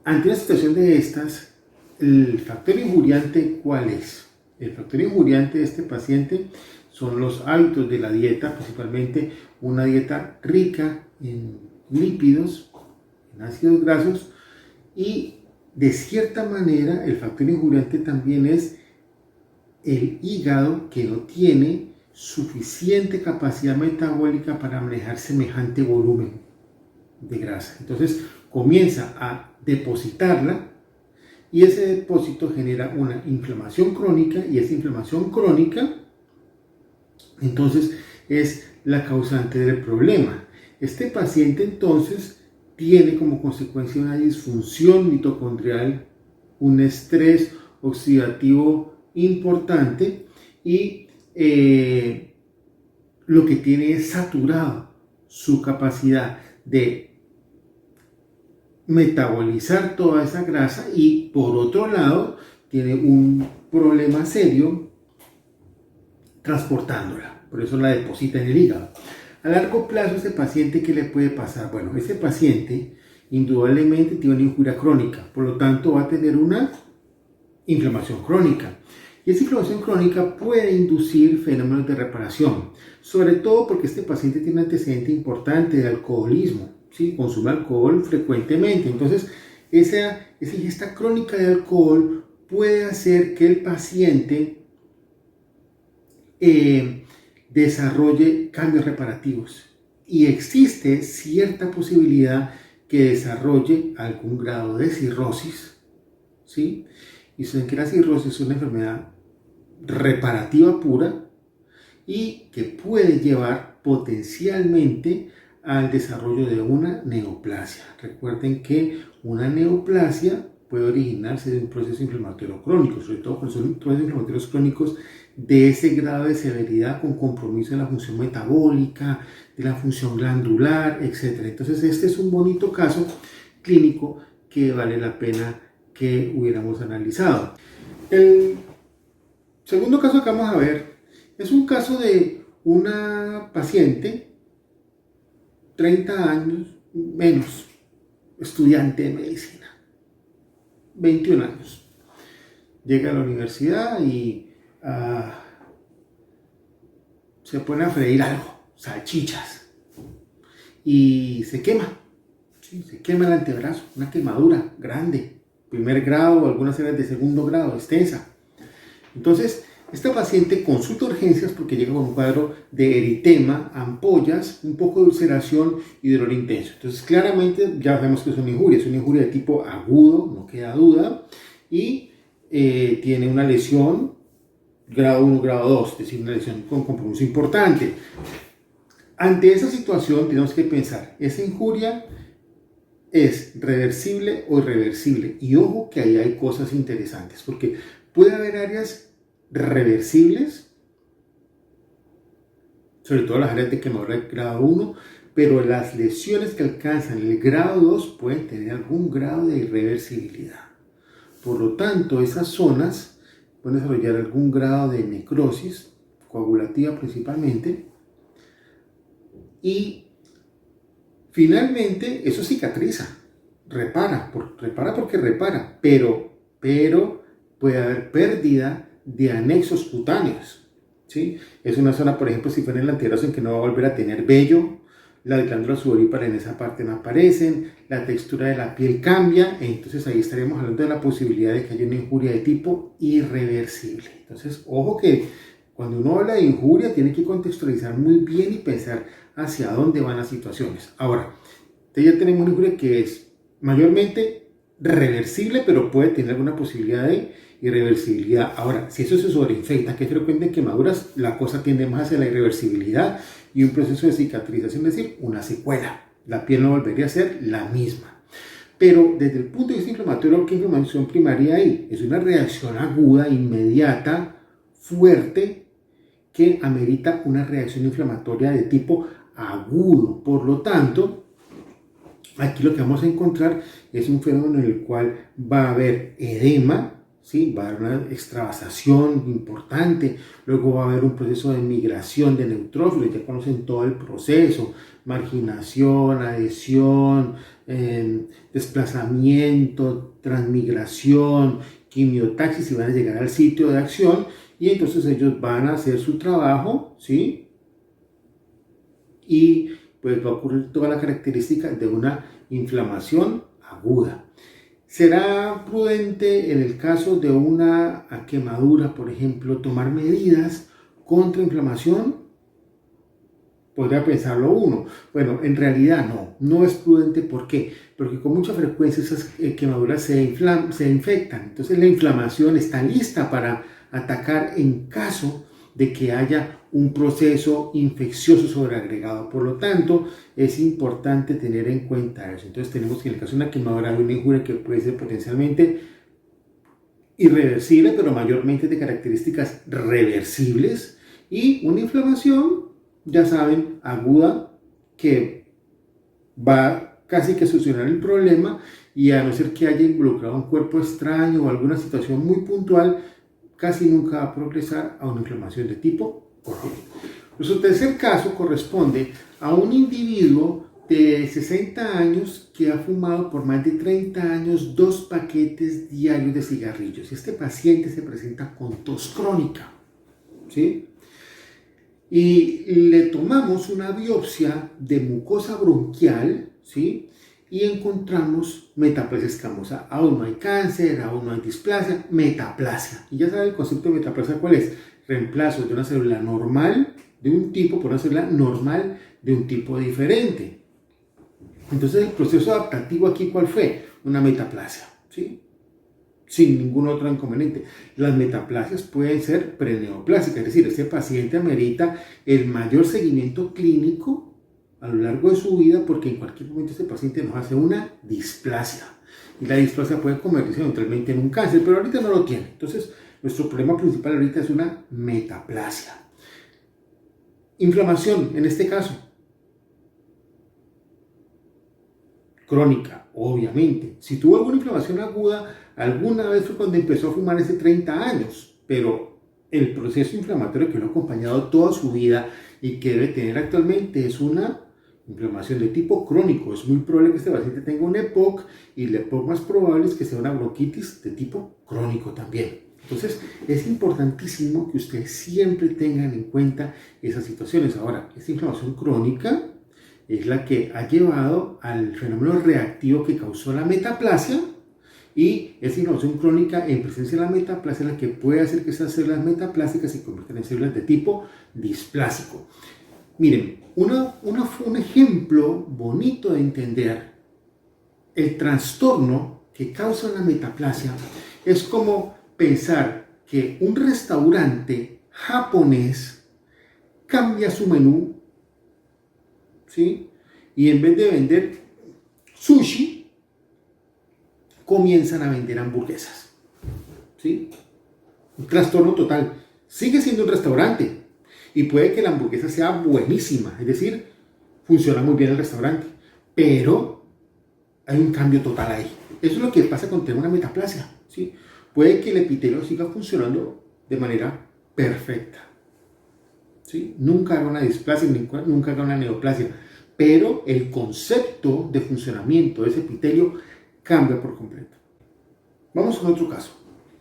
ante una situación de estas, el factor injuriante, ¿cuál es? El factor injuriante de este paciente son los hábitos de la dieta, principalmente una dieta rica en lípidos, en ácidos grasos, y de cierta manera el factor injuriante también es el hígado, que no tiene suficiente capacidad metabólica para manejar semejante volumen de grasa. Entonces comienza a depositarla, y ese depósito genera una inflamación crónica, y esa inflamación crónica entonces es la causante del problema. Este paciente entonces tiene como consecuencia una disfunción mitocondrial, un estrés oxidativo importante, y lo que tiene es saturado su capacidad de metabolizar toda esa grasa, y por otro lado tiene un problema serio transportándola, por eso la deposita en el hígado. A largo plazo, este paciente, ¿qué le puede pasar? Bueno, ese paciente indudablemente tiene una injuria crónica, por lo tanto va a tener una inflamación crónica, y esa inflamación crónica puede inducir fenómenos de reparación, sobre todo porque este paciente tiene un antecedente importante de alcoholismo, ¿sí? Consume alcohol frecuentemente. Entonces esa ingesta crónica de alcohol puede hacer que el paciente desarrolle cambios reparativos, y existe cierta posibilidad que desarrolle algún grado de cirrosis, ¿sí? Y saben que la cirrosis es una enfermedad reparativa pura, y que puede llevar potencialmente al desarrollo de una neoplasia. Recuerden que una neoplasia puede originarse de un proceso inflamatorio crónico, sobre todo cuando son procesos inflamatorios crónicos de ese grado de severidad, con compromiso de la función metabólica, de la función glandular, etc. Entonces este es un bonito caso clínico que vale la pena que hubiéramos analizado. El segundo caso que vamos a ver es un caso de una paciente, 30 años menos, estudiante de medicina, 21 años. Llega a la universidad y se pone a freír algo, salchichas, y se quema, ¿sí? Se quema el antebrazo, una quemadura grande, primer grado o algunas áreas de segundo grado, extensa. Entonces, esta paciente consulta urgencias porque llega con un cuadro de eritema, ampollas, un poco de ulceración y dolor intenso. Entonces, claramente ya vemos que es una injuria de tipo agudo, no queda duda, y tiene una lesión grado 1, grado 2, es decir, una lesión con compromiso importante. Ante esa situación tenemos que pensar, ¿esa injuria es reversible o irreversible? Y ojo que ahí hay cosas interesantes, porque puede haber áreas reversibles, sobre todo las áreas de quemadura de grado 1, pero las lesiones que alcanzan el grado 2 pueden tener algún grado de irreversibilidad. Por lo tanto, esas zonas pueden desarrollar algún grado de necrosis coagulativa principalmente, y finalmente eso cicatriza, repara porque repara, pero puede haber pérdida de anexos cutáneos, ¿sí? Es una zona, por ejemplo, si fuera en el antebrazo, en que no va a volver a tener vello, las glándulas sudoríparas en esa parte no aparecen, la textura de la piel cambia, entonces ahí estaríamos hablando de la posibilidad de que haya una injuria de tipo irreversible. Entonces, ojo que cuando uno habla de injuria tiene que contextualizar muy bien y pensar hacia dónde van las situaciones. Ahora, ya tenemos una injuria que es mayormente reversible, pero puede tener alguna posibilidad de irreversibilidad. Ahora, si eso se sobreinfecta, que es frecuente en quemaduras, la cosa tiende más hacia la irreversibilidad y un proceso de cicatrización, es decir, una secuela. La piel no volvería a ser la misma. Pero desde el punto de vista inflamatorio, ¿qué inflamación primaria hay? Es una reacción aguda, inmediata, fuerte, que amerita una reacción inflamatoria de tipo agudo. Por lo tanto, aquí lo que vamos a encontrar es un fenómeno en el cual va a haber edema, ¿sí? Va a haber una extravasación importante, luego va a haber un proceso de migración de neutrófilos, ya conocen todo el proceso, marginación, adhesión, desplazamiento, transmigración, quimiotaxis y van a llegar al sitio de acción y entonces ellos van a hacer su trabajo, ¿sí? Y pues va a ocurrir toda la característica de una inflamación aguda. ¿Será prudente en el caso de una quemadura, por ejemplo, tomar medidas contra inflamación? Podría pensarlo uno. Bueno, en realidad no es prudente. ¿Por qué? Porque con mucha frecuencia esas quemaduras se infectan. Entonces la inflamación está lista para atacar en caso de que haya un proceso infeccioso sobreagregado. Por lo tanto, es importante tener en cuenta eso. Entonces tenemos que en el caso de una quemadura de una injuria que puede ser potencialmente irreversible, pero mayormente de características reversibles, y una inflamación, ya saben, aguda, que va casi que a solucionar el problema, y a no ser que haya involucrado un cuerpo extraño o alguna situación muy puntual, casi nunca va a progresar a una inflamación de tipo crónico. Nuestro tercer caso corresponde a un individuo de 60 años que ha fumado por más de 30 años 2 paquetes diarios de cigarrillos. Este paciente se presenta con tos crónica, ¿sí? Y le tomamos una biopsia de mucosa bronquial, ¿sí? Y encontramos metaplasia escamosa. Aún no hay cáncer, aún no hay displasia, metaplasia. Y ya saben el concepto de metaplasia, ¿cuál es? Reemplazo de una célula normal de un tipo por una célula normal de un tipo diferente. Entonces el proceso adaptativo aquí, ¿cuál fue? Una metaplasia, ¿sí? Sin ningún otro inconveniente. Las metaplasias pueden ser preneoplásicas, es decir, este paciente amerita el mayor seguimiento clínico a lo largo de su vida, porque en cualquier momento este paciente nos hace una displasia. Y la displasia puede convertirse eventualmente en un cáncer, pero ahorita no lo tiene. Entonces, nuestro problema principal ahorita es una metaplasia. Inflamación, en este caso, crónica, obviamente. Si tuvo alguna inflamación aguda, alguna vez fue cuando empezó a fumar hace 30 años, pero el proceso inflamatorio que lo ha acompañado toda su vida y que debe tener actualmente es una inflamación de tipo crónico. Es muy probable que este paciente tenga un EPOC, y el EPOC más probable es que sea una bronquitis de tipo crónico también. Entonces es importantísimo que ustedes siempre tengan en cuenta esas situaciones. Ahora, esta inflamación crónica es la que ha llevado al fenómeno reactivo que causó la metaplasia, y esa inflamación crónica en presencia de la metaplasia es la que puede hacer que esas células metaplásicas se conviertan en células de tipo displásico. Miren, un ejemplo bonito de entender el trastorno que causa la metaplasia es como pensar que un restaurante japonés cambia su menú, ¿sí? Y en vez de vender sushi, comienzan a vender hamburguesas, ¿sí? Un trastorno total. Sigue siendo un restaurante y puede que la hamburguesa sea buenísima, es decir, funciona muy bien el restaurante, pero hay un cambio total ahí. Eso es lo que pasa con tener una metaplasia, ¿sí? Puede que el epitelio siga funcionando de manera perfecta, ¿sí? Nunca haga una displasia, nunca haga una neoplasia, pero el concepto de funcionamiento de ese epitelio cambia por completo. Vamos con otro caso.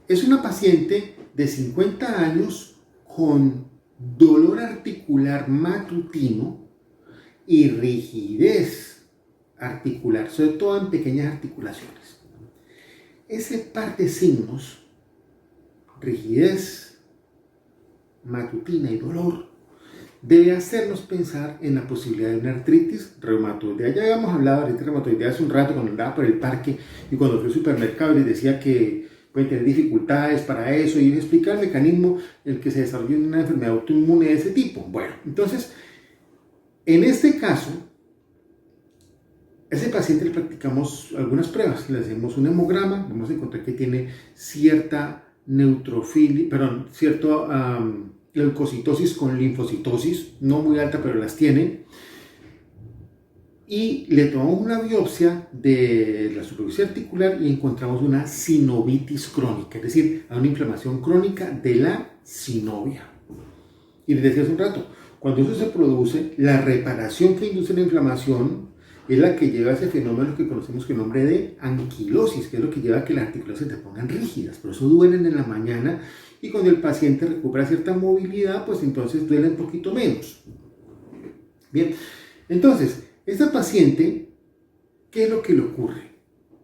Es una paciente de 50 años con dolor articular matutino y rigidez articular, sobre todo en pequeñas articulaciones. Ese par de signos, rigidez matutina y dolor, debe hacernos pensar en la posibilidad de una artritis reumatoidea. Ya habíamos hablado de artritis reumatoidea hace un rato cuando andaba por el parque y cuando fui al supermercado les decía que pueden tener dificultades para eso y explicar el mecanismo en el que se desarrolla una enfermedad autoinmune de ese tipo. Bueno, entonces, en este caso, a ese paciente le practicamos algunas pruebas, le hacemos un hemograma, vamos a encontrar que tiene cierta neutrofilia, perdón, cierto leucocitosis con linfocitosis, no muy alta, pero las tiene. Y le tomamos una biopsia de la superficie articular y encontramos una sinovitis crónica, es decir, una inflamación crónica de la sinovia. Y les decía hace un rato, cuando eso se produce, la reparación que induce la inflamación es la que lleva a ese fenómeno que conocemos con el nombre de anquilosis, que es lo que lleva a que las articulaciones se pongan rígidas, por eso duelen en la mañana y cuando el paciente recupera cierta movilidad, pues entonces duele un poquito menos. Bien, entonces, esta paciente, ¿qué es lo que le ocurre?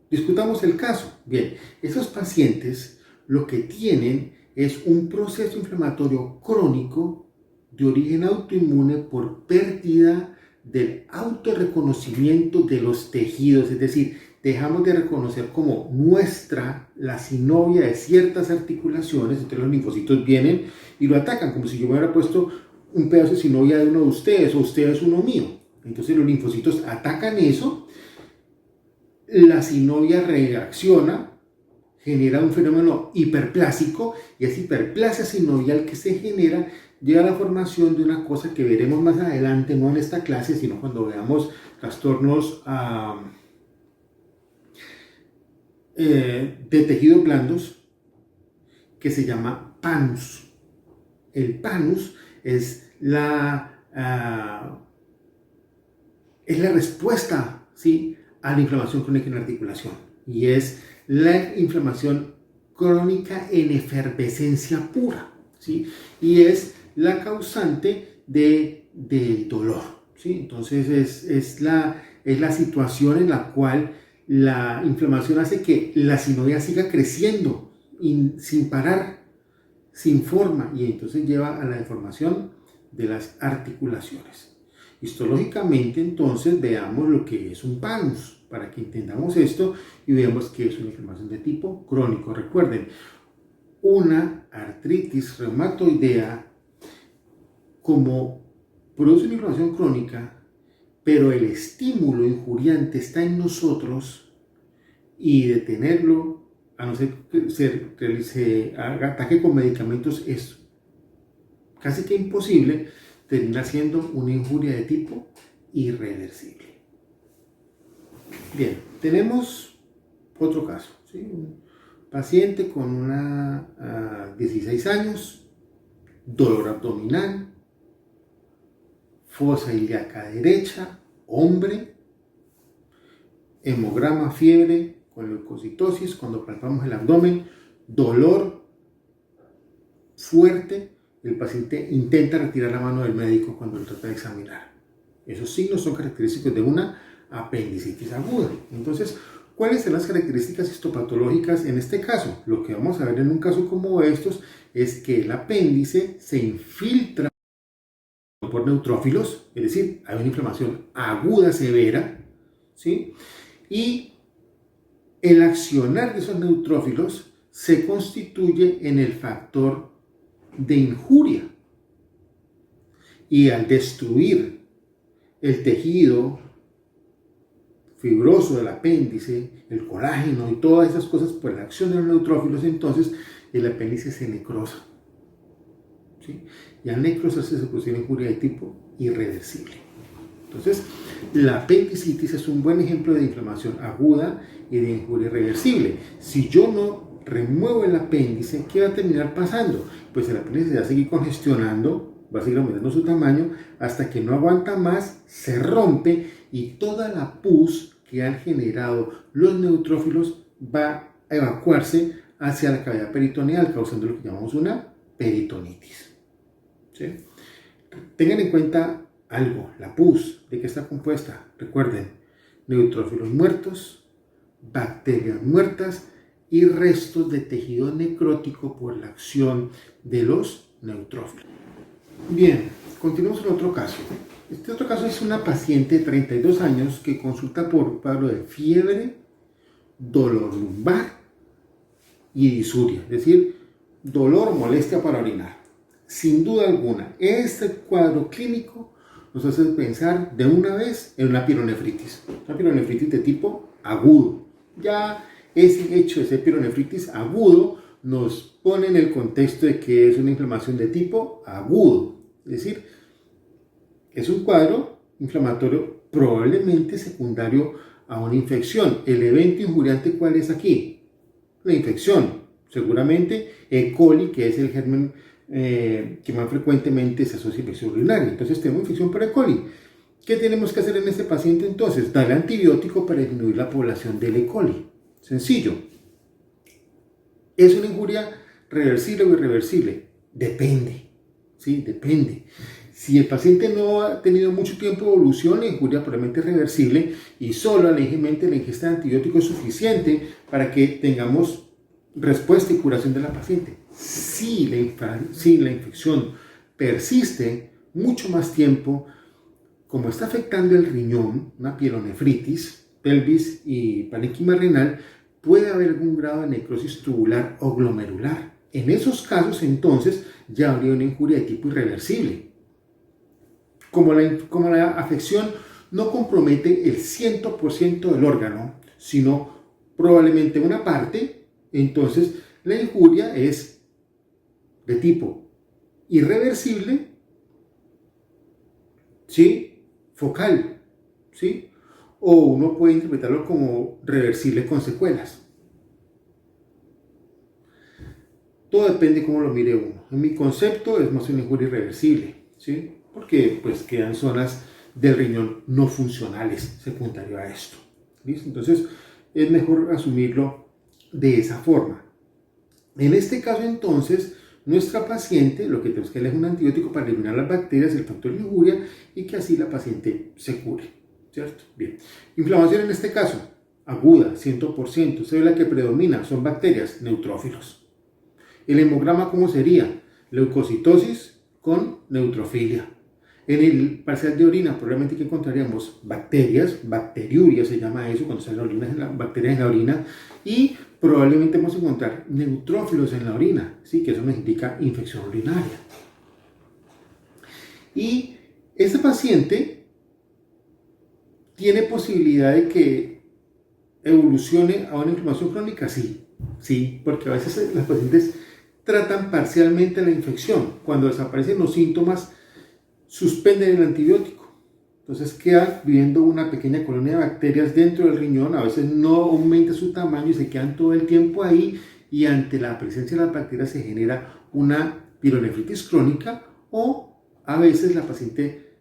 Discutamos el caso. Bien, esos pacientes lo que tienen es un proceso inflamatorio crónico de origen autoinmune por pérdida del autorreconocimiento de los tejidos, es decir, dejamos de reconocer como nuestra la sinovia de ciertas articulaciones, entonces los linfocitos vienen y lo atacan, como si yo me hubiera puesto un pedazo de sinovia de uno de ustedes o ustedes uno mío. Entonces los linfocitos atacan eso, la sinovia reacciona, genera un fenómeno hiperplásico y esa hiperplasia sinovial que se genera lleva a la formación de una cosa que veremos más adelante, no en esta clase, sino cuando veamos trastornos de tejidos blandos, que se llama panus. El panus es la respuesta, ¿sí?, a la inflamación crónica en la articulación y es la inflamación crónica en efervescencia pura, ¿sí?, y es la causante del dolor, ¿sí? Entonces es la situación en la cual la inflamación hace que la sinovia siga creciendo sin parar, sin forma, y entonces lleva a la deformación de las articulaciones. Histológicamente, entonces, veamos lo que es un panus, para que entendamos esto y veamos que es una inflamación de tipo crónico. Recuerden, una artritis reumatoidea, como produce una inflamación crónica, pero el estímulo injuriante está en nosotros y detenerlo, a no ser que se haga ataque con medicamentos, es casi que imposible, termina siendo una injuria de tipo irreversible. Bien, tenemos otro caso, ¿sí? Un paciente con 16 años, dolor abdominal, fosa ilíaca derecha, hombre, hemograma, fiebre con leucocitosis, cuando palpamos el abdomen, dolor fuerte. El paciente intenta retirar la mano del médico cuando lo trata de examinar. Esos signos son característicos de una apendicitis aguda. Entonces, ¿cuáles son las características histopatológicas en este caso? Lo que vamos a ver en un caso como estos es que el apéndice se infiltra por neutrófilos, es decir, hay una inflamación aguda severa, ¿sí? Y el accionar de esos neutrófilos se constituye en el factor de injuria y al destruir el tejido fibroso del apéndice, el colágeno y todas esas cosas por la acción de los neutrófilos, entonces el apéndice se necrosa, ¿sí? Y al necrosarse se produce una injuria de tipo irreversible. Entonces la apendicitis es un buen ejemplo de inflamación aguda y de injuria irreversible. Si yo no remuevo el apéndice, ¿qué va a terminar pasando? Pues el apéndice va a seguir congestionando, va a seguir aumentando su tamaño hasta que no aguanta más, se rompe y toda la pus que han generado los neutrófilos va a evacuarse hacia la cavidad peritoneal, causando lo que llamamos una peritonitis, ¿sí? Tengan en cuenta algo. La pus, ¿de qué está compuesta? Recuerden, neutrófilos muertos, bacterias muertas y restos de tejido necrótico por la acción de los neutrófilos. Bien, continuamos con otro caso. Este otro caso es una paciente de 32 años que consulta por cuadro de fiebre, dolor lumbar y disuria, es decir, dolor o molestia para orinar. Sin duda alguna, este cuadro clínico nos hace pensar de una vez en una pielonefritis de tipo agudo. Ya ese hecho de ser pielonefritis agudo nos pone en el contexto de que es una inflamación de tipo agudo, es decir, es un cuadro inflamatorio probablemente secundario a una infección. El evento injuriante, ¿cuál es aquí? La infección, seguramente E. coli, que es el germen que más frecuentemente se asocia a infección urinaria. Entonces tenemos infección por E. coli. ¿Qué tenemos que hacer en este paciente entonces? Darle antibiótico para disminuir la población del E. coli. Sencillo. ¿Es una injuria reversible o irreversible? Depende. Sí, depende. Si el paciente no ha tenido mucho tiempo de evolución, la injuria probablemente es reversible y solo alejamiento la ingesta de antibiótico es suficiente para que tengamos respuesta y curación de la paciente. Si la infección persiste mucho más tiempo, como está afectando el riñón, una pielonefritis, pelvis y parénquima renal, puede haber algún grado de necrosis tubular o glomerular. En esos casos, entonces, ya habría una injuria de tipo irreversible. Como la afección no compromete el 100% del órgano, sino probablemente una parte, entonces la injuria es de tipo irreversible, ¿sí? Focal, ¿sí? O uno puede interpretarlo como reversible con secuelas. Todo depende de cómo lo mire uno. En mi concepto es más una injuria irreversible, ¿sí? Porque pues quedan zonas del riñón no funcionales secundario a esto. ¿Listo? Entonces es mejor asumirlo de esa forma. En este caso entonces, nuestra paciente lo que tenemos que darle es un antibiótico para eliminar las bacterias, el factor de injuria y que así la paciente se cure, ¿cierto? Bien. Inflamación en este caso, aguda, 100%. Célula que predomina son bacterias, neutrófilos. El hemograma, ¿cómo sería? Leucocitosis con neutrofilia. En el parcial de orina probablemente que encontraríamos bacterias, bacteriuria se llama eso, cuando salen bacterias en la orina, y probablemente vamos a encontrar neutrófilos en la orina, ¿sí? Que eso nos indica infección urinaria. Y este paciente tiene posibilidad de que evolucione a una inflamación crónica, sí, porque a veces las pacientes tratan parcialmente la infección. Cuando desaparecen los síntomas, suspenden el antibiótico. Entonces queda viviendo una pequeña colonia de bacterias dentro del riñón, a veces no aumenta su tamaño y se quedan todo el tiempo ahí y ante la presencia de las bacterias se genera una pielonefritis crónica o a veces la paciente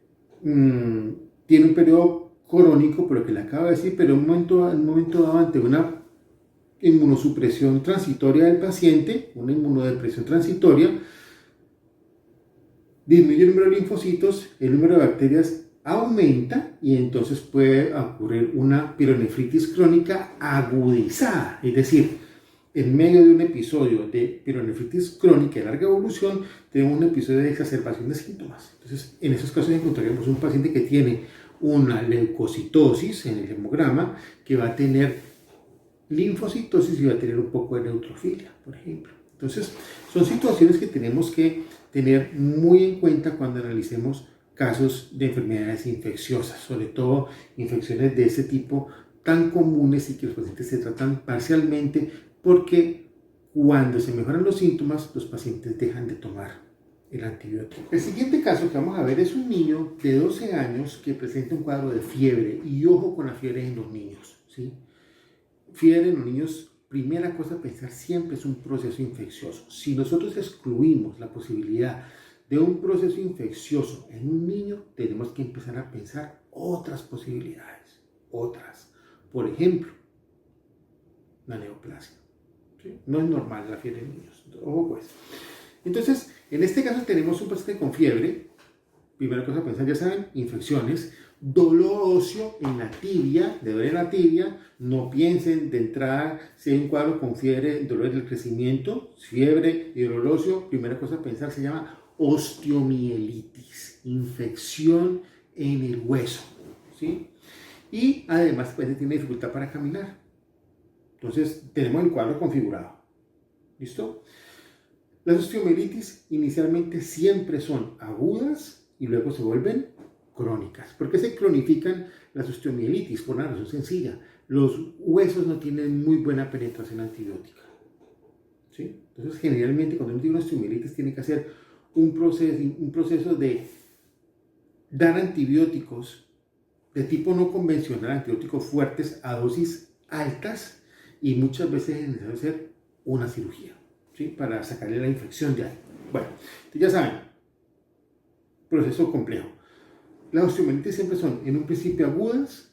tiene un periodo crónico, por lo que le acabo de decir, pero en un momento dado ante una inmunosupresión transitoria del paciente, una inmunodepresión transitoria, disminuye el número de linfocitos, el número de bacterias aumenta y entonces puede ocurrir una pielonefritis crónica agudizada, es decir, en medio de un episodio de pielonefritis crónica de larga evolución, tenemos un episodio de exacerbación de síntomas. Entonces, en esos casos encontraríamos un paciente que tiene una leucocitosis en el hemograma, que va a tener linfocitosis y va a tener un poco de neutrofilia, por ejemplo. Entonces, son situaciones que tenemos que tener muy en cuenta cuando analicemos casos de enfermedades infecciosas, sobre todo infecciones de ese tipo tan comunes y que los pacientes se tratan parcialmente porque cuando se mejoran los síntomas, los pacientes dejan de tomar el antibiótico. El siguiente caso que vamos a ver es un niño de 12 años que presenta un cuadro de fiebre y ojo con la fiebre en los niños, ¿sí? Fiebre en los niños, primera cosa a pensar siempre es un proceso infeccioso. Si nosotros excluimos la posibilidad de un proceso infeccioso en un niño, tenemos que empezar a pensar otras posibilidades, otras. Por ejemplo, la neoplasia. ¿Sí? No es normal la fiebre en niños. Ojo pues. Entonces, en este caso tenemos un paciente con fiebre primera cosa a pensar, ya saben, infecciones, dolor óseo en la tibia, de doler la tibia, no piensen de entrada si hay un cuadro con fiebre, dolor del crecimiento, fiebre y dolor óseo, primera cosa a pensar se llama osteomielitis, infección en el hueso, ¿sí? Y además pues tiene dificultad para caminar. Entonces tenemos el cuadro configurado. ¿Listo? Las osteomielitis inicialmente siempre son agudas y luego se vuelven crónicas. ¿Por qué se cronifican las osteomielitis? Por una razón sencilla. Los huesos no tienen muy buena penetración antibiótica. ¿Sí? Entonces generalmente cuando uno tiene una osteomielitis tiene que hacer un proceso de dar antibióticos de tipo no convencional, antibióticos fuertes a dosis altas, y muchas veces es necesario hacer una cirugía, ¿sí? Para sacarle la infección de ahí. Bueno, ya saben, proceso complejo. Las osteomielitis siempre son en un principio agudas,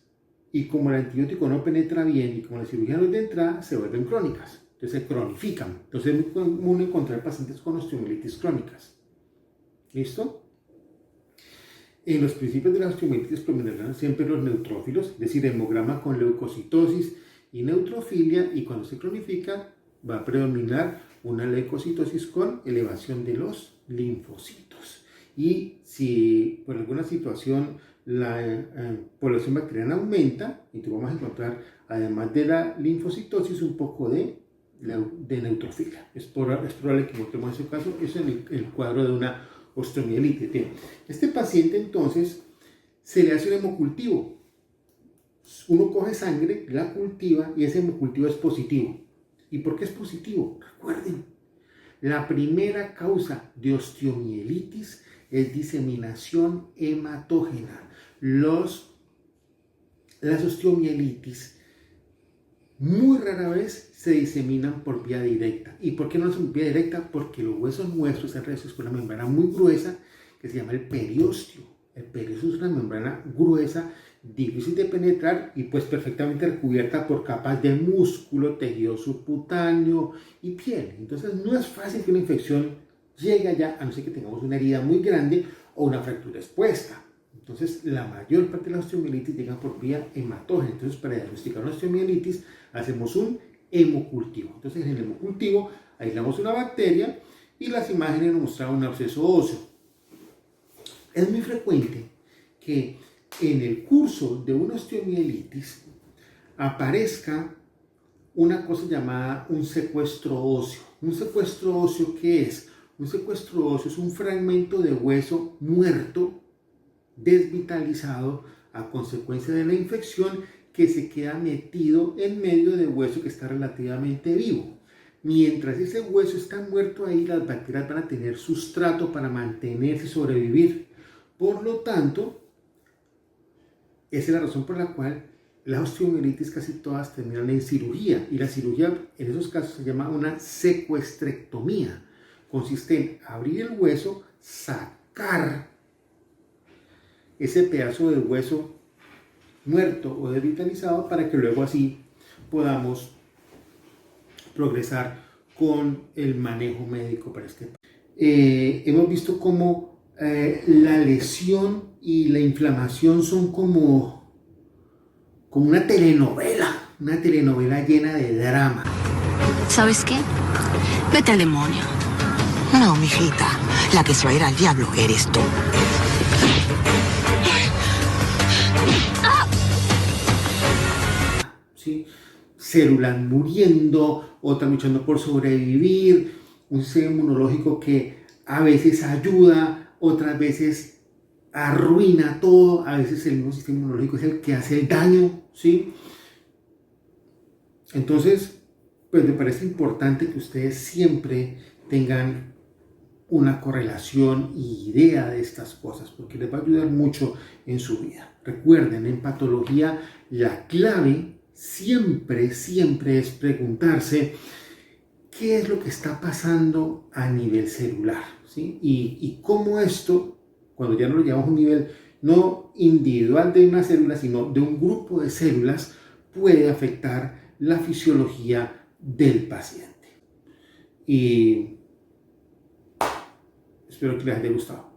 y como el antibiótico no penetra bien y como la cirugía no es de entrada, se vuelven crónicas. Entonces se cronifican. Entonces es muy común encontrar pacientes con osteomielitis crónicas. ¿Listo? En los principios de la osteomielitis predominarán siempre los neutrófilos, es decir, hemograma con leucocitosis y neutrofilia, y cuando se cronifica va a predominar una leucocitosis con elevación de los linfocitos. Y si por alguna situación la población bacteriana aumenta, entonces vamos a encontrar, además de la linfocitosis, un poco de neutrofilia. Es probable que encontremos en ese caso, eso es el cuadro de una osteomielitis. Este paciente entonces se le hace un hemocultivo. Uno coge sangre, la cultiva y ese hemocultivo es positivo. ¿Y por qué es positivo? Recuerden, la primera causa de osteomielitis es diseminación hematógena. Las osteomielitis muy rara vez se diseminan por vía directa. ¿Y por qué no son vía directa? Porque los huesos nuestros están revestidos por una membrana muy gruesa que se llama el periósteo. El periósteo es una membrana gruesa, difícil de penetrar y pues perfectamente recubierta por capas de músculo, tejido subcutáneo y piel. Entonces no es fácil que una infección llegue allá, a no ser que tengamos una herida muy grande o una fractura expuesta. Entonces, la mayor parte de la osteomielitis llega por vía hematógena. Entonces, para diagnosticar una osteomielitis, hacemos un hemocultivo. Entonces, en el hemocultivo aislamos una bacteria y las imágenes nos muestran un absceso óseo. Es muy frecuente que en el curso de una osteomielitis aparezca una cosa llamada un secuestro óseo. ¿Un secuestro óseo qué es? Un secuestro óseo es un fragmento de hueso muerto, desvitalizado a consecuencia de la infección, que se queda metido en medio del hueso que está relativamente vivo. Mientras ese hueso está muerto ahí, las bacterias van a tener sustrato para mantenerse y sobrevivir. Por lo tanto, esa es la razón por la cual las osteomielitis casi todas terminan en cirugía, y la cirugía en esos casos se llama una secuestrectomía. Consiste en abrir el hueso, sacar ese pedazo de hueso muerto o desvitalizado para que luego así podamos progresar con el manejo médico para este paciente. Hemos visto cómo la lesión y la inflamación son como una telenovela llena de drama. ¿Sabes qué? Vete al demonio. No, mijita, la que se va a ir al diablo eres tú. ¿Sí? Células muriendo, otras luchando por sobrevivir, un sistema inmunológico que a veces ayuda, otras veces arruina todo, a veces el mismo sistema inmunológico es el que hace el daño, ¿sí? Entonces, pues me parece importante que ustedes siempre tengan una correlación y idea de estas cosas, porque les va a ayudar mucho en su vida. Recuerden, en patología la clave siempre es preguntarse qué es lo que está pasando a nivel celular, ¿sí? Y cómo esto, cuando ya no lo llevamos a un nivel no individual de una célula, sino de un grupo de células, puede afectar la fisiología del paciente. Y espero que les haya gustado.